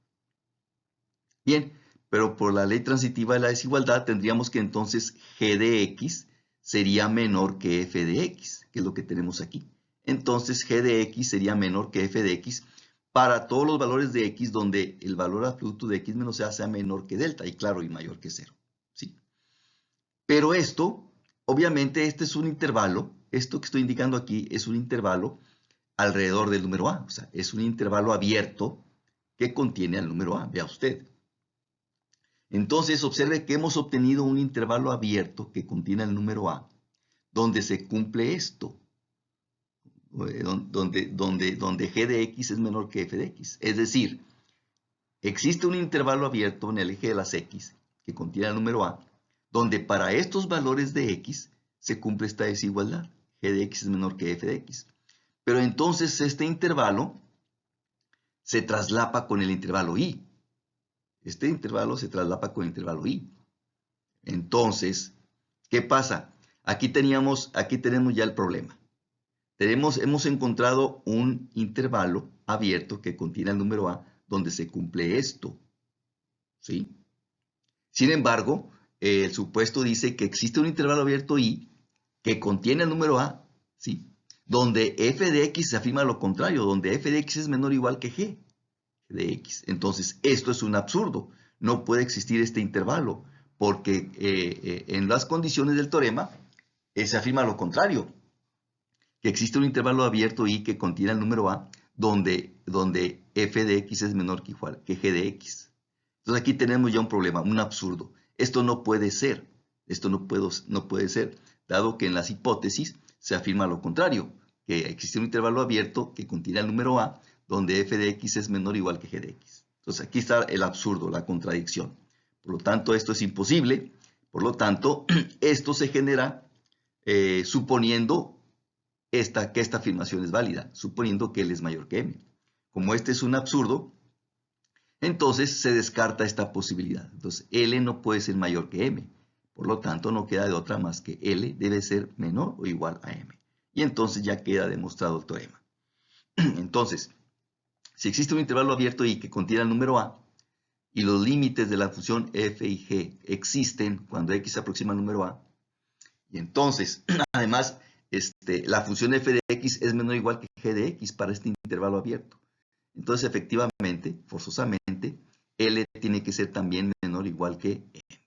Bien, pero por la ley transitiva de la desigualdad tendríamos que entonces g de x sería menor que f de x, que es lo que tenemos aquí. Entonces g de x sería menor que f de x para todos los valores de x donde el valor absoluto de x menos a sea menor que delta, y claro, y mayor que 0. ¿Sí? Pero esto, obviamente, este es un intervalo. Esto que estoy indicando aquí es un intervalo alrededor del número a. O sea, es un intervalo abierto que contiene al número a. Vea usted. Entonces, observe que hemos obtenido un intervalo abierto que contiene el número a, donde se cumple esto. Donde g de x es menor que f de x. Es decir, existe un intervalo abierto en el eje de las x que contiene el número a, donde para estos valores de x se cumple esta desigualdad. G de x es menor que f de x. Pero entonces este intervalo se traslapa con el intervalo y. Este intervalo se traslapa con el intervalo y. Entonces, ¿qué pasa? Aquí tenemos ya el problema. Hemos encontrado un intervalo abierto que contiene el número a, donde se cumple esto. ¿Sí? Sin embargo, el supuesto dice que existe un intervalo abierto I que contiene el número A, ¿sí? Donde f de x se afirma lo contrario, donde f de x es menor o igual que g de x. Entonces, esto es un absurdo. No puede existir este intervalo, porque en las condiciones del teorema se afirma lo contrario, que existe un intervalo abierto I que contiene el número A, donde f de x es menor que igual que g de x. Entonces aquí tenemos ya un problema, un absurdo. Esto no puede ser, no puede ser, dado que en las hipótesis se afirma lo contrario, que existe un intervalo abierto que contiene el número a, donde f de x es menor o igual que g de x. Entonces aquí está el absurdo, la contradicción. Por lo tanto, esto es imposible. Por lo tanto, esto se genera suponiendo que esta afirmación es válida, suponiendo que L es mayor que M. Como este es un absurdo, entonces se descarta esta posibilidad. Entonces L no puede ser mayor que M. Por lo tanto, no queda de otra más que L debe ser menor o igual a M. Y entonces ya queda demostrado el teorema. Entonces, si existe un intervalo abierto I que contiene el número A, y los límites de la función f y g existen cuando x se aproxima al número a, y entonces, además, la función f de x es menor o igual que g de x para este intervalo abierto. Entonces, efectivamente, forzosamente, L tiene que ser también menor o igual que M.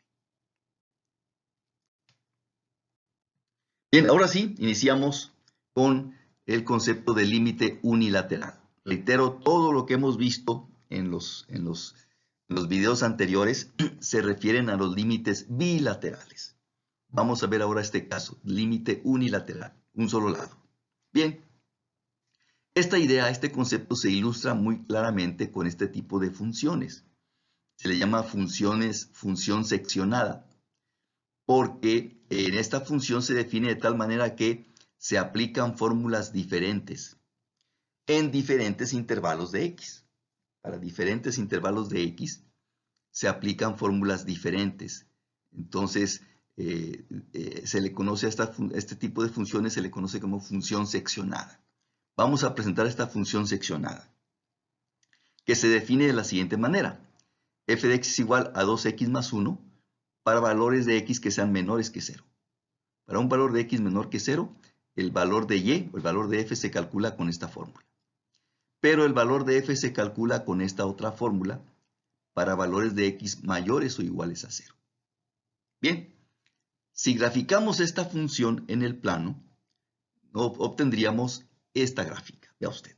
Bien, ahora sí, iniciamos con el concepto de límite unilateral. Reitero, todo lo que hemos visto en los videos anteriores se refieren a los límites bilaterales. Vamos a ver ahora este caso, límite unilateral, un solo lado. Bien, esta idea, este concepto se ilustra muy claramente con este tipo de funciones. Se le llama función seccionada, porque en esta función se define de tal manera que se aplican fórmulas diferentes en diferentes intervalos de x. Para diferentes intervalos de x se aplican fórmulas diferentes. Entonces, se le conoce a este tipo de funciones, se le conoce como función seccionada. Vamos a presentar esta función seccionada, que se define de la siguiente manera. F de x es igual a 2x más 1 para valores de x que sean menores que 0. Para un valor de x menor que 0, el valor de y o el valor de f se calcula con esta fórmula. Pero el valor de f se calcula con esta otra fórmula para valores de x mayores o iguales a 0. Bien, si graficamos esta función en el plano, obtendríamos esta gráfica. Vea usted.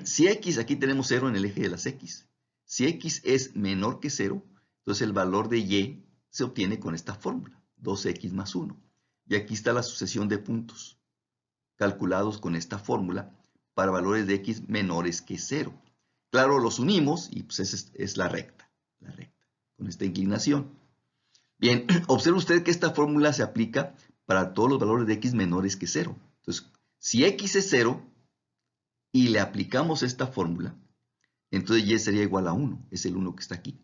Si x, aquí tenemos 0 en el eje de las x. Si x es menor que 0, entonces el valor de y se obtiene con esta fórmula, 2x más 1. Y aquí está la sucesión de puntos calculados con esta fórmula para valores de x menores que 0. Claro, los unimos y pues es la recta, con esta inclinación. Bien, observe usted que esta fórmula se aplica para todos los valores de x menores que 0. Entonces, si x es 0 y le aplicamos esta fórmula, entonces y sería igual a 1. Es el 1 que está aquí,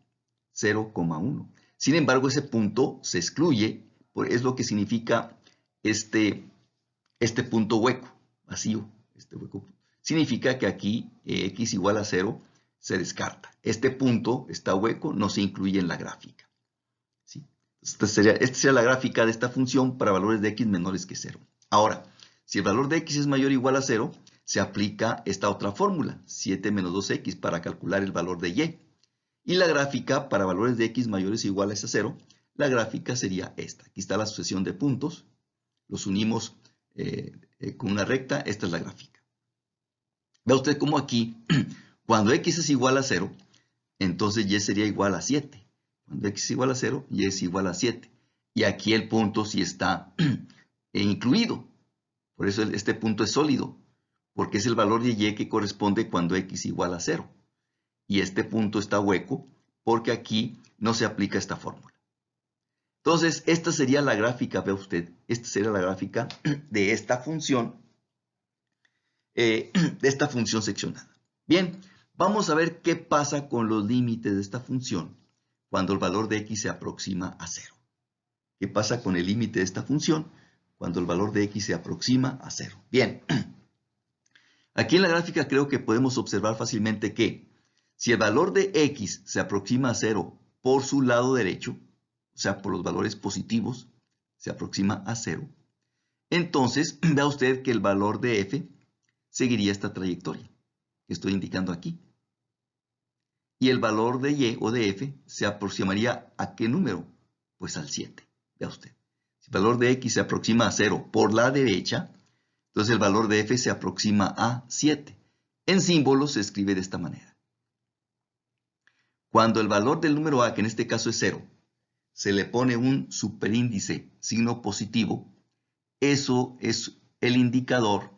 0,1. Sin embargo, ese punto se excluye, es lo que significa este punto hueco, vacío. Este hueco significa que aquí x igual a 0 se descarta. Este punto está hueco, no se incluye en la gráfica. ¿Sí? Esta sería la gráfica de esta función para valores de x menores que 0. Ahora, si el valor de x es mayor o igual a 0, se aplica esta otra fórmula, 7 menos 2x, para calcular el valor de y. Y la gráfica para valores de x mayores o iguales a 0, la gráfica sería esta. Aquí está la sucesión de puntos, los unimos con una recta, esta es la gráfica. Ve usted cómo aquí, cuando x es igual a 0, entonces y sería igual a 7. Cuando x es igual a 0, y es igual a 7. Y aquí el punto sí está incluido. Por eso este punto es sólido, porque es el valor de y que corresponde cuando x es igual a 0. Y este punto está hueco porque aquí no se aplica esta fórmula. Entonces, esta sería la gráfica, ve usted, esta sería la gráfica de esta función seccionada. Bien, vamos a ver qué pasa con los límites de esta función cuando el valor de x se aproxima a 0. ¿Qué pasa con el límite de esta función cuando el valor de x se aproxima a 0? Bien, aquí en la gráfica creo que podemos observar fácilmente que si el valor de x se aproxima a 0 por su lado derecho, o sea, por los valores positivos, se aproxima a 0, entonces vea usted que el valor de f seguiría esta trayectoria que estoy indicando aquí. Y el valor de y o de f se aproximaría ¿a qué número? Pues al 7. Vea usted. Si el valor de x se aproxima a 0 por la derecha, entonces el valor de f se aproxima a 7. En símbolos se escribe de esta manera. Cuando el valor del número a, que en este caso es 0, se le pone un superíndice, signo positivo, eso es el indicador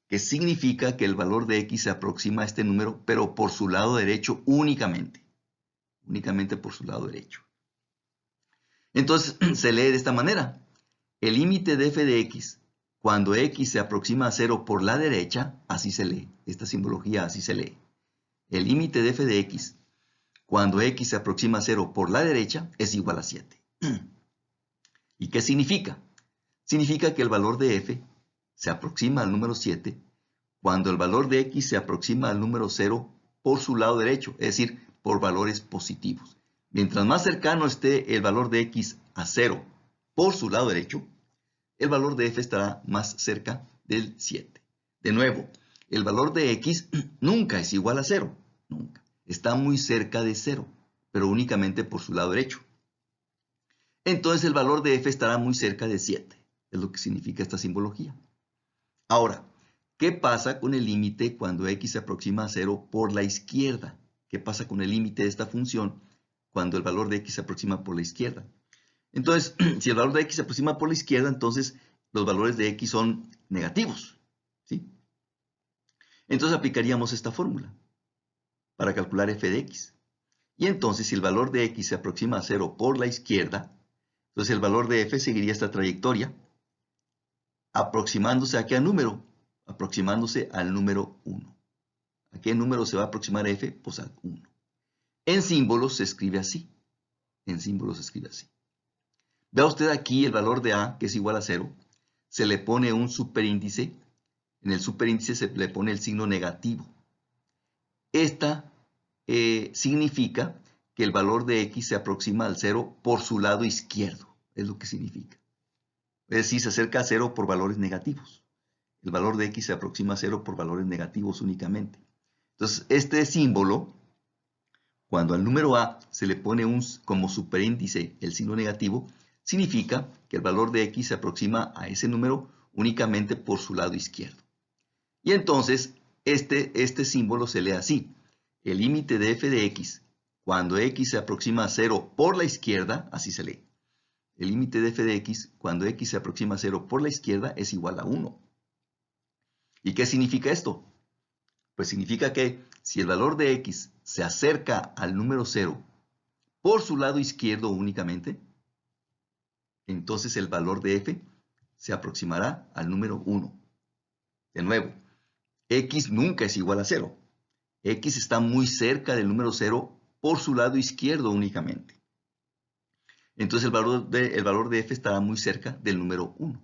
que significa que el valor de x se aproxima a este número, pero por su lado derecho únicamente. Únicamente por su lado derecho. Entonces se lee de esta manera. El límite de f de x, cuando x se aproxima a 0 por la derecha, así se lee. Esta simbología así se lee. El límite de f de x, cuando x se aproxima a 0 por la derecha, es igual a 7. ¿Y qué significa? Significa que el valor de f se aproxima al número 7 cuando el valor de x se aproxima al número 0 por su lado derecho, es decir, por valores positivos. Mientras más cercano esté el valor de x a 0 por su lado derecho, el valor de f estará más cerca del 7. De nuevo, el valor de x nunca es igual a 0, nunca. Está muy cerca de 0, pero únicamente por su lado derecho. Entonces el valor de f estará muy cerca de 7, es lo que significa esta simbología. Ahora, ¿qué pasa con el límite cuando x se aproxima a 0 por la izquierda? ¿Qué pasa con el límite de esta función cuando el valor de x se aproxima por la izquierda? Entonces, si el valor de x se aproxima por la izquierda, entonces los valores de x son negativos, ¿sí? Entonces aplicaríamos esta fórmula para calcular f de x. Y entonces, si el valor de x se aproxima a 0 por la izquierda, entonces el valor de f seguiría esta trayectoria ¿Aproximándose a qué número? Aproximándose al número 1. ¿A qué número se va a aproximar f? Pues al 1. En símbolos se escribe así. En símbolos se escribe así. Vea usted aquí el valor de a, que es igual a 0. Se le pone un superíndice. En el superíndice se le pone el signo negativo. Esta significa que el valor de x se aproxima al 0 por su lado izquierdo. Es lo que significa. Es decir, se acerca a 0 por valores negativos. El valor de x se aproxima a 0 por valores negativos únicamente. Entonces, este símbolo, cuando al número a se le pone como superíndice el signo negativo, significa que el valor de x se aproxima a ese número únicamente por su lado izquierdo. Y entonces, este símbolo se lee así. El límite de f de x, cuando x se aproxima a 0 por la izquierda, así se lee. El límite de f de x, cuando x se aproxima a 0 por la izquierda, es igual a 1. ¿Y qué significa esto? Pues significa que si el valor de x se acerca al número 0 por su lado izquierdo únicamente, entonces el valor de f se aproximará al número 1. De nuevo, x nunca es igual a 0. X está muy cerca del número 0 por su lado izquierdo únicamente. Entonces el valor de f estará muy cerca del número 1.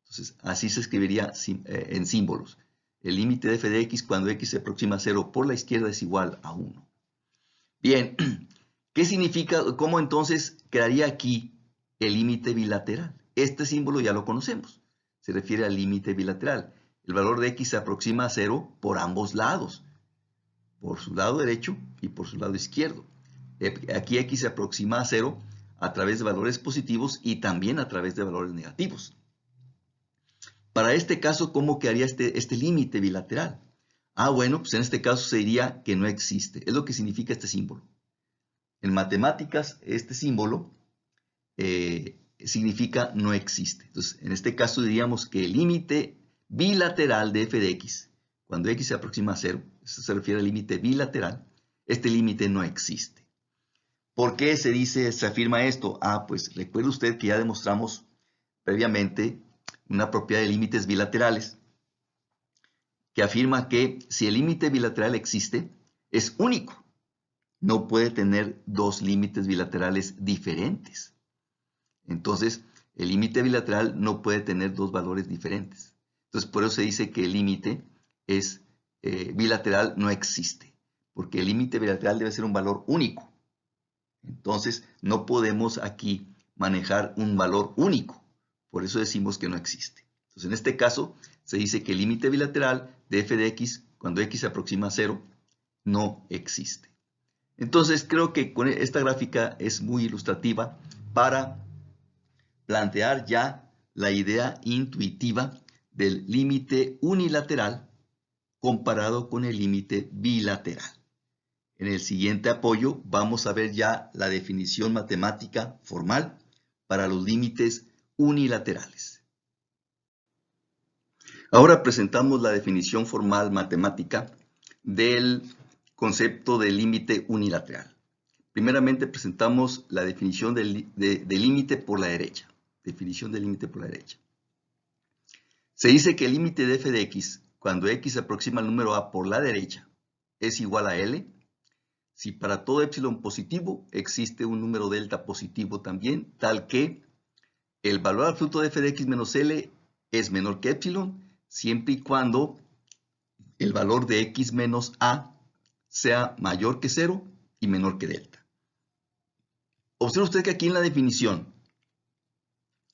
Entonces así se escribiría en símbolos. El límite de f de x cuando x se aproxima a 0 por la izquierda es igual a 1. Bien, ¿qué significa? ¿Cómo entonces quedaría aquí el límite bilateral? Este símbolo ya lo conocemos. Se refiere al límite bilateral. El valor de x se aproxima a 0 por ambos lados. Por su lado derecho y por su lado izquierdo. Aquí x se aproxima a 0 a través de valores positivos y también a través de valores negativos. Para este caso, ¿cómo quedaría este límite bilateral? Bueno, pues en este caso se diría que no existe. Es lo que significa este símbolo. En matemáticas, este símbolo significa no existe. Entonces, en este caso diríamos que el límite bilateral de f de x, cuando x se aproxima a 0, esto se refiere al límite bilateral, este límite no existe. ¿Por qué se afirma esto? Pues recuerde usted que ya demostramos previamente una propiedad de límites bilaterales que afirma que si el límite bilateral existe, es único. No puede tener dos límites bilaterales diferentes. Entonces, el límite bilateral no puede tener dos valores diferentes. Entonces, por eso se dice que el límite bilateral no existe, porque el límite bilateral debe ser un valor único. Entonces, no podemos aquí manejar un valor único. Por eso decimos que no existe. Entonces, en este caso, se dice que el límite bilateral de f de x, cuando x se aproxima a 0, no existe. Entonces, creo que con esta gráfica es muy ilustrativa para plantear ya la idea intuitiva del límite unilateral comparado con el límite bilateral. En el siguiente apoyo vamos a ver ya la definición matemática formal para los límites unilaterales. Ahora presentamos la definición formal matemática del concepto de límite unilateral. Primeramente presentamos la definición de límite por la derecha. Definición del límite por la derecha. Se dice que el límite de f de x, cuando x se aproxima al número a por la derecha, es igual a L, si para todo epsilon positivo existe un número delta positivo también, tal que el valor absoluto de f de x menos L es menor que epsilon, siempre y cuando el valor de x menos a sea mayor que 0 y menor que delta. Observe usted que aquí en la definición,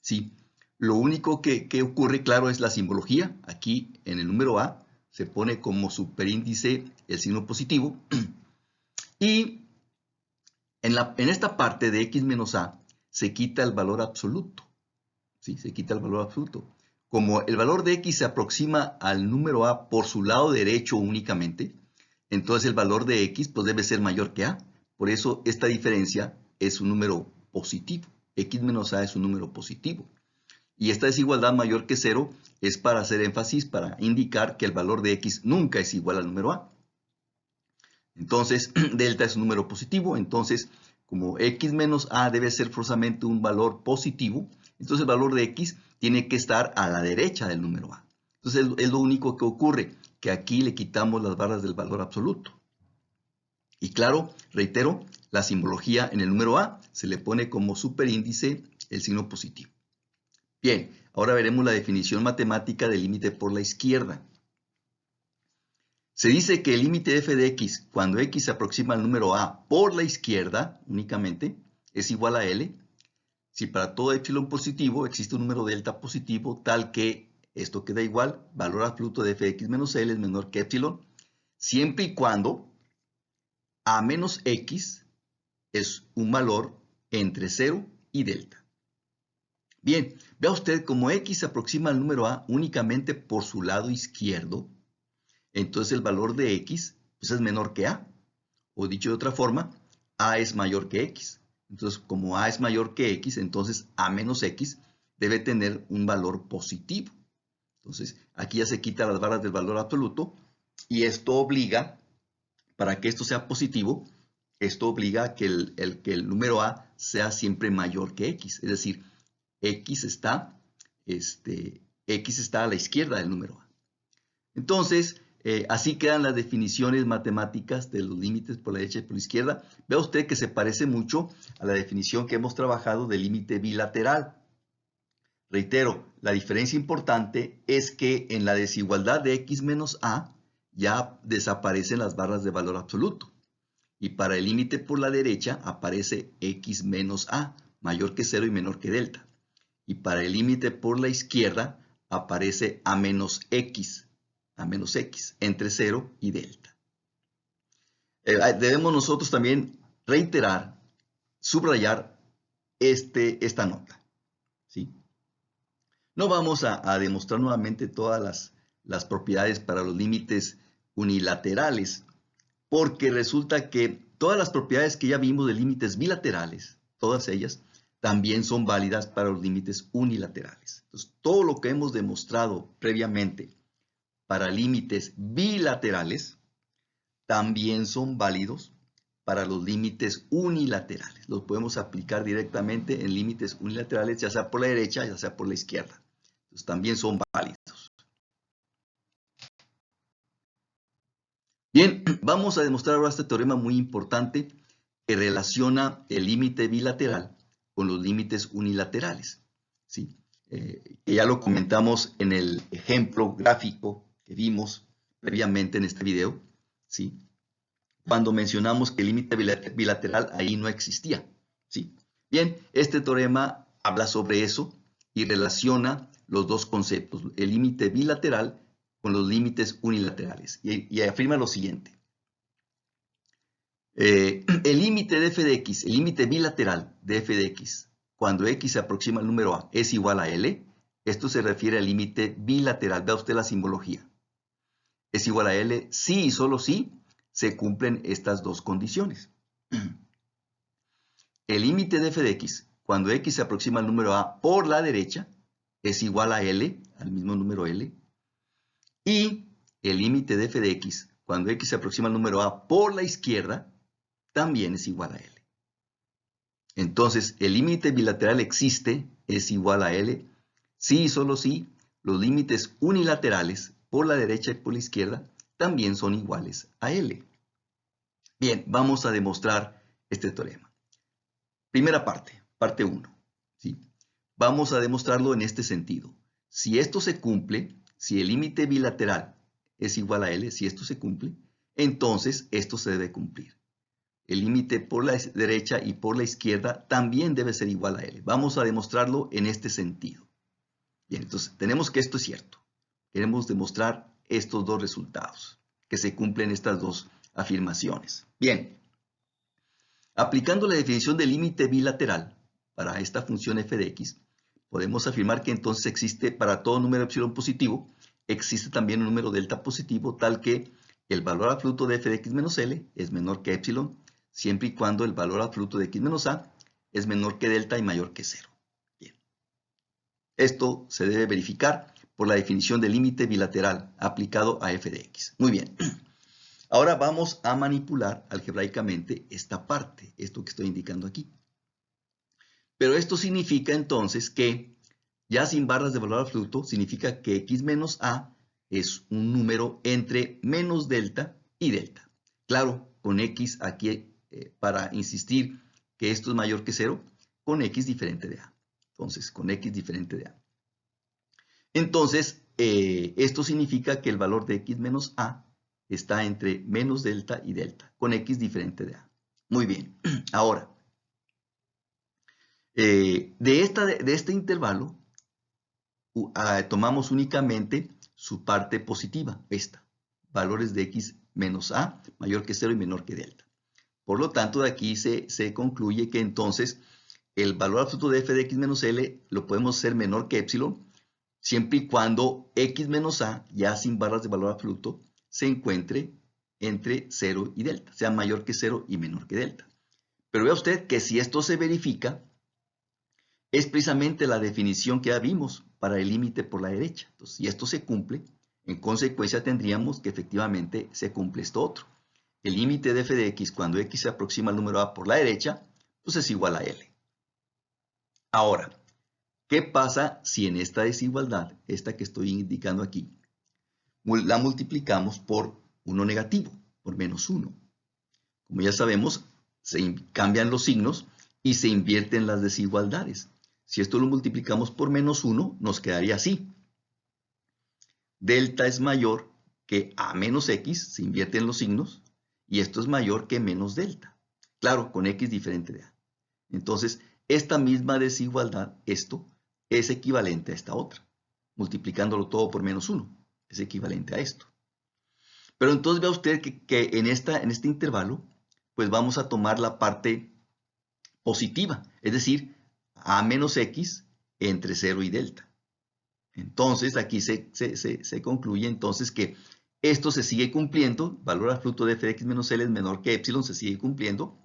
¿sí? Lo único que ocurre, claro, es la simbología. Aquí en el número a se pone como superíndice el signo positivo. Y en esta parte de x menos a se quita el valor absoluto. ¿Sí? Se quita el valor absoluto. Como el valor de x se aproxima al número a por su lado derecho únicamente, entonces el valor de x pues, debe ser mayor que a. Por eso esta diferencia es un número positivo. X menos a es un número positivo. Y esta desigualdad mayor que 0 es para hacer énfasis, para indicar que el valor de x nunca es igual al número a. Entonces, delta es un número positivo. Entonces, como x menos a debe ser forzosamente un valor positivo, Entonces el valor de x tiene que estar a la derecha del número a. Entonces es lo único que ocurre, que aquí le quitamos las barras del valor absoluto. Y claro, reitero, la simbología en el número a se le pone como superíndice el signo positivo. Bien, ahora veremos la definición matemática del límite por la izquierda. Se dice que el límite f de x, cuando x se aproxima al número a por la izquierda únicamente, es igual a L, si para todo epsilon positivo existe un número delta positivo tal que esto queda igual, valor absoluto de f de x menos L es menor que epsilon, siempre y cuando a menos x es un valor entre 0 y delta. Bien, vea usted como x se aproxima al número a únicamente por su lado izquierdo, entonces el valor de x pues, es menor que a. O dicho de otra forma, a es mayor que x. Entonces, como a es mayor que x, entonces a menos x debe tener un valor positivo. Entonces, aquí ya se quitan las barras del valor absoluto y esto obliga, para que esto sea positivo, esto obliga a que el número a sea siempre mayor que x. Es decir, x está a la izquierda del número a. Entonces, así quedan las definiciones matemáticas de los límites por la derecha y por la izquierda. Vea usted que se parece mucho a la definición que hemos trabajado del límite bilateral. Reitero, la diferencia importante es que en la desigualdad de x menos a ya desaparecen las barras de valor absoluto. Y para el límite por la derecha aparece x menos a, mayor que 0 y menor que delta. Y para el límite por la izquierda aparece a menos x, entre 0 y delta. Debemos nosotros también reiterar, subrayar esta nota. ¿Sí? No vamos a demostrar nuevamente todas las propiedades para los límites unilaterales, porque resulta que todas las propiedades que ya vimos de límites bilaterales, todas ellas, también son válidas para los límites unilaterales. Entonces, todo lo que hemos demostrado previamente para límites bilaterales también son válidos para los límites unilaterales. Los podemos aplicar directamente en límites unilaterales, ya sea por la derecha, ya sea por la izquierda. Entonces, también son válidos. Bien, vamos a demostrar ahora este teorema muy importante que relaciona el límite bilateral con los límites unilaterales. ¿Sí? Que ya lo comentamos en el ejemplo gráfico que vimos previamente en este video, ¿sí? Cuando mencionamos que el límite bilateral ahí no existía. ¿Sí? Bien, este teorema habla sobre eso y relaciona los dos conceptos, el límite bilateral con los límites unilaterales. Y afirma lo siguiente. El límite de f de x, el límite bilateral de f de x, cuando x se aproxima al número a, es igual a L. Esto se refiere al límite bilateral. Vea usted la simbología. Es igual a L si y solo si se cumplen estas dos condiciones. El límite de f de x, cuando x se aproxima al número a por la derecha, es igual a L, al mismo número L. Y el límite de f de x, cuando x se aproxima al número a por la izquierda, también es igual a L. Entonces, el límite bilateral existe, es igual a L, si y solo si los límites unilaterales por la derecha y por la izquierda también son iguales a L. Bien, vamos a demostrar este teorema. Primera parte, parte 1. ¿Sí? Vamos a demostrarlo en este sentido. Si esto se cumple, si el límite bilateral es igual a L, si esto se cumple, entonces esto se debe cumplir. El límite por la derecha y por la izquierda también debe ser igual a L. Vamos a demostrarlo en este sentido. Bien, entonces tenemos que esto es cierto. Queremos demostrar estos dos resultados, que se cumplen estas dos afirmaciones. Bien, aplicando la definición de límite bilateral para esta función f de x, podemos afirmar que entonces existe para todo número epsilon positivo, existe también un número delta positivo tal que el valor absoluto de f de x menos L es menor que epsilon, siempre y cuando el valor absoluto de x menos a es menor que delta y mayor que 0. Bien. Esto se debe verificar por la definición de límite bilateral aplicado a f de x. Muy bien. Ahora vamos a manipular algebraicamente esta parte, esto que estoy indicando aquí. Pero esto significa entonces que, ya sin barras de valor absoluto, significa que x menos a es un número entre menos delta y delta. Claro, con x aquí, para insistir que esto es mayor que 0, con x diferente de a. Entonces, con x diferente de a. Entonces, esto significa que el valor de x menos a está entre menos delta y delta, con x diferente de a. Muy bien. Ahora, de este intervalo, tomamos únicamente su parte positiva, esta. Valores de x menos a mayor que 0 y menor que delta. Por lo tanto, de aquí se concluye que entonces el valor absoluto de f de x menos l lo podemos hacer menor que epsilon, siempre y cuando x menos a, ya sin barras de valor absoluto, se encuentre entre 0 y delta, sea mayor que 0 y menor que delta. Pero vea usted que si esto se verifica, es precisamente la definición que ya vimos para el límite por la derecha. Entonces, si esto se cumple, en consecuencia tendríamos que efectivamente se cumple esto otro. El límite de f de x cuando x se aproxima al número a por la derecha, pues es igual a l. Ahora, ¿qué pasa si en esta desigualdad, esta que estoy indicando aquí, la multiplicamos por 1 negativo, por menos 1? Como ya sabemos, se cambian los signos y se invierten las desigualdades. Si esto lo multiplicamos por menos 1, nos quedaría así. Delta es mayor que a menos x, se invierten los signos, y esto es mayor que menos delta. Claro, con x diferente de a. Entonces, esta misma desigualdad, esto, es equivalente a esta otra. Multiplicándolo todo por menos 1, es equivalente a esto. Pero entonces vea usted que en este intervalo, pues vamos a tomar la parte positiva, es decir, a menos x entre 0 y delta. Entonces, aquí se concluye entonces que esto se sigue cumpliendo, valor absoluto de f de x menos l es menor que epsilon, se sigue cumpliendo,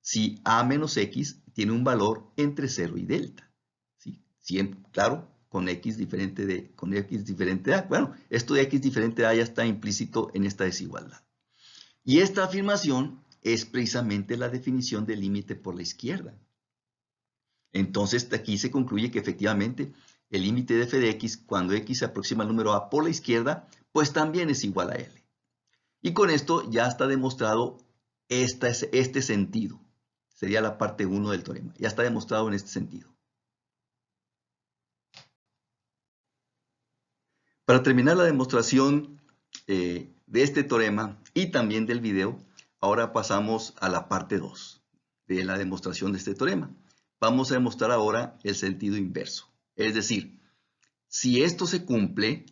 si a menos x tiene un valor entre 0 y delta. ¿Sí? Siempre, claro, con x diferente de a. Bueno, esto de x diferente de a ya está implícito en esta desigualdad. Y esta afirmación es precisamente la definición del límite por la izquierda. Entonces, aquí se concluye que efectivamente el límite de f de x cuando x se aproxima al número a por la izquierda, pues también es igual a l. Y con esto ya está demostrado este sentido. Sería la parte 1 del teorema. Ya está demostrado en este sentido. Para terminar la demostración de este teorema y también del video, ahora pasamos a la parte 2 de la demostración de este teorema. Vamos a demostrar ahora el sentido inverso. Es decir, si esto se cumple,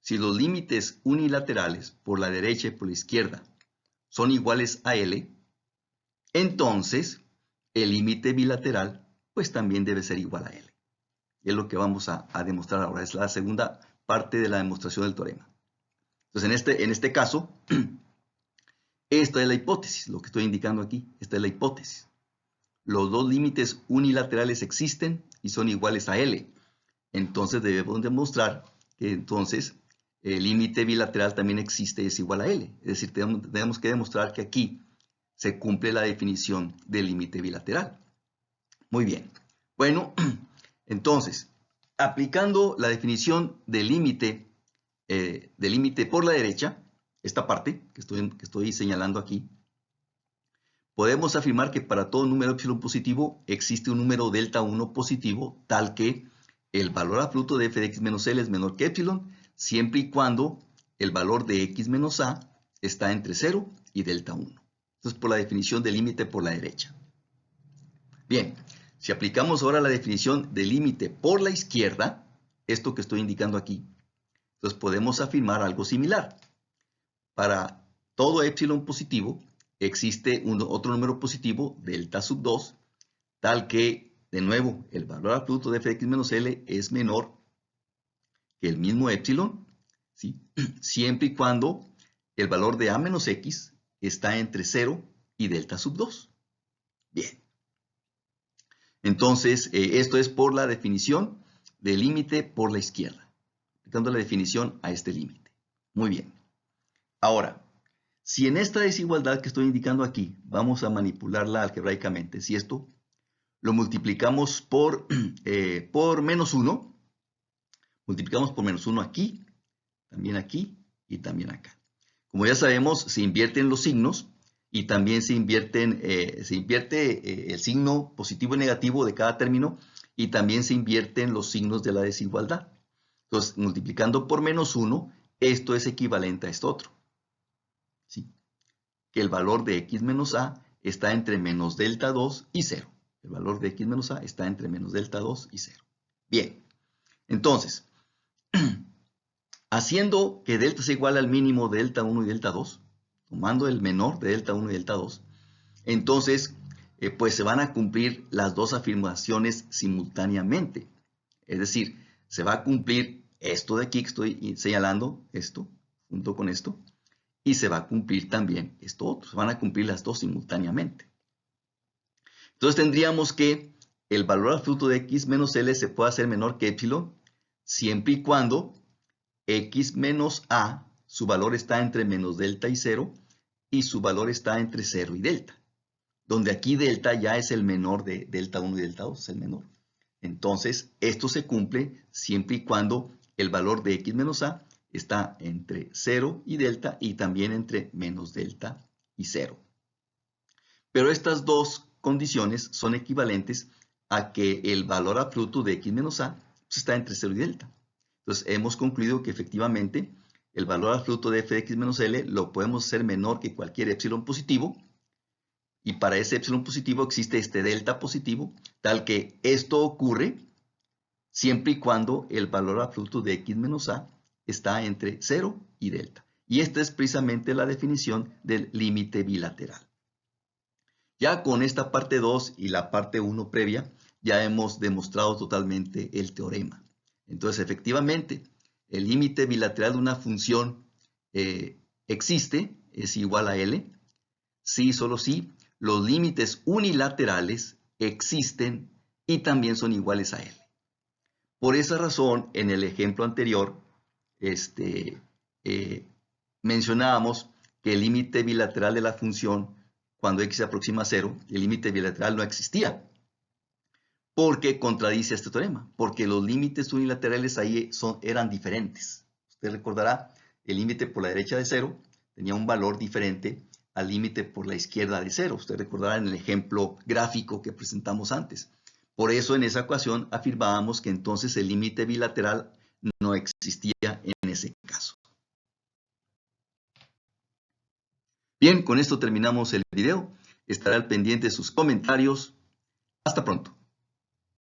si los límites unilaterales por la derecha y por la izquierda son iguales a L, entonces el límite bilateral pues también debe ser igual a L. Es lo que vamos a demostrar ahora. Es la segunda parte de la demostración del teorema. Entonces, en este caso, esta es la hipótesis, lo que estoy indicando aquí. Esta es la hipótesis. Los dos límites unilaterales existen y son iguales a L. Entonces debemos demostrar que entonces el límite bilateral también existe y es igual a L. Es decir, tenemos que demostrar que aquí se cumple la definición del límite bilateral. Muy bien. Bueno, entonces, aplicando la definición del límite por la derecha, esta parte que estoy señalando aquí, podemos afirmar que para todo número epsilon positivo existe un número delta 1 positivo tal que el valor absoluto de f de x menos l es menor que epsilon, siempre y cuando el valor de x menos a está entre 0 y delta 1. Entonces, por la definición del límite por la derecha. Bien, si aplicamos ahora la definición del límite por la izquierda, esto que estoy indicando aquí, entonces podemos afirmar algo similar. Para todo epsilon positivo, existe otro número positivo, delta sub 2, tal que, de nuevo, el valor absoluto de f de x menos l es menor que el mismo epsilon, ¿sí? Siempre y cuando el valor de a menos x está entre 0 y delta sub 2. Bien. Entonces, esto es por la definición del límite por la izquierda, aplicando la definición a este límite. Muy bien. Ahora, si en esta desigualdad que estoy indicando aquí, vamos a manipularla algebraicamente, si esto lo multiplicamos por menos 1. Multiplicamos por menos 1 aquí y también acá. Como ya sabemos, se invierten los signos y también se invierte el signo positivo y negativo de cada término y también se invierten los signos de la desigualdad. Entonces, multiplicando por menos 1, esto es equivalente a esto otro. ¿Sí? Que el valor de x menos a está entre menos delta 2 y 0. El valor de x menos a está entre menos delta 2 y 0. Bien, entonces, haciendo que delta sea igual al mínimo de delta 1 y delta 2, tomando el menor de delta 1 y delta 2, entonces, pues se van a cumplir las dos afirmaciones simultáneamente. Es decir, se va a cumplir esto de aquí que estoy señalando, esto, junto con esto, y se va a cumplir también esto otro. Se van a cumplir las dos simultáneamente. Entonces tendríamos que el valor absoluto de x menos L se puede hacer menor que epsilon, siempre y cuando x menos a, su valor está entre menos delta y 0, y su valor está entre 0 y delta. Donde aquí delta ya es el menor de delta 1 y delta 2, es el menor. Entonces, esto se cumple siempre y cuando el valor de x menos a está entre 0 y delta y también entre menos delta y 0. Pero estas dos condiciones son equivalentes a que el valor absoluto de x menos a pues, está entre 0 y delta. Entonces, hemos concluido que efectivamente el valor absoluto de f de x menos L lo podemos hacer menor que cualquier epsilon positivo. Y para ese epsilon positivo existe este delta positivo, tal que esto ocurre siempre y cuando el valor absoluto de x menos a está entre 0 y delta. Y esta es precisamente la definición del límite bilateral. Ya con esta parte 2 y la parte 1 previa, ya hemos demostrado totalmente el teorema. Entonces, efectivamente, el límite bilateral de una función existe, es igual a L, sí, solo sí, los límites unilaterales existen y también son iguales a L. Por esa razón, en el ejemplo anterior, mencionábamos que el límite bilateral de la función, cuando x se aproxima a 0, el límite bilateral no existía, porque contradice este teorema, porque los límites unilaterales ahí eran diferentes. Usted recordará, el límite por la derecha de 0 tenía un valor diferente al límite por la izquierda de 0. Usted recordará en el ejemplo gráfico que presentamos antes. Por eso en esa ecuación afirmábamos que entonces el límite bilateral no existía en ese caso. Bien, con esto terminamos el video. Estaré al pendiente de sus comentarios. Hasta pronto.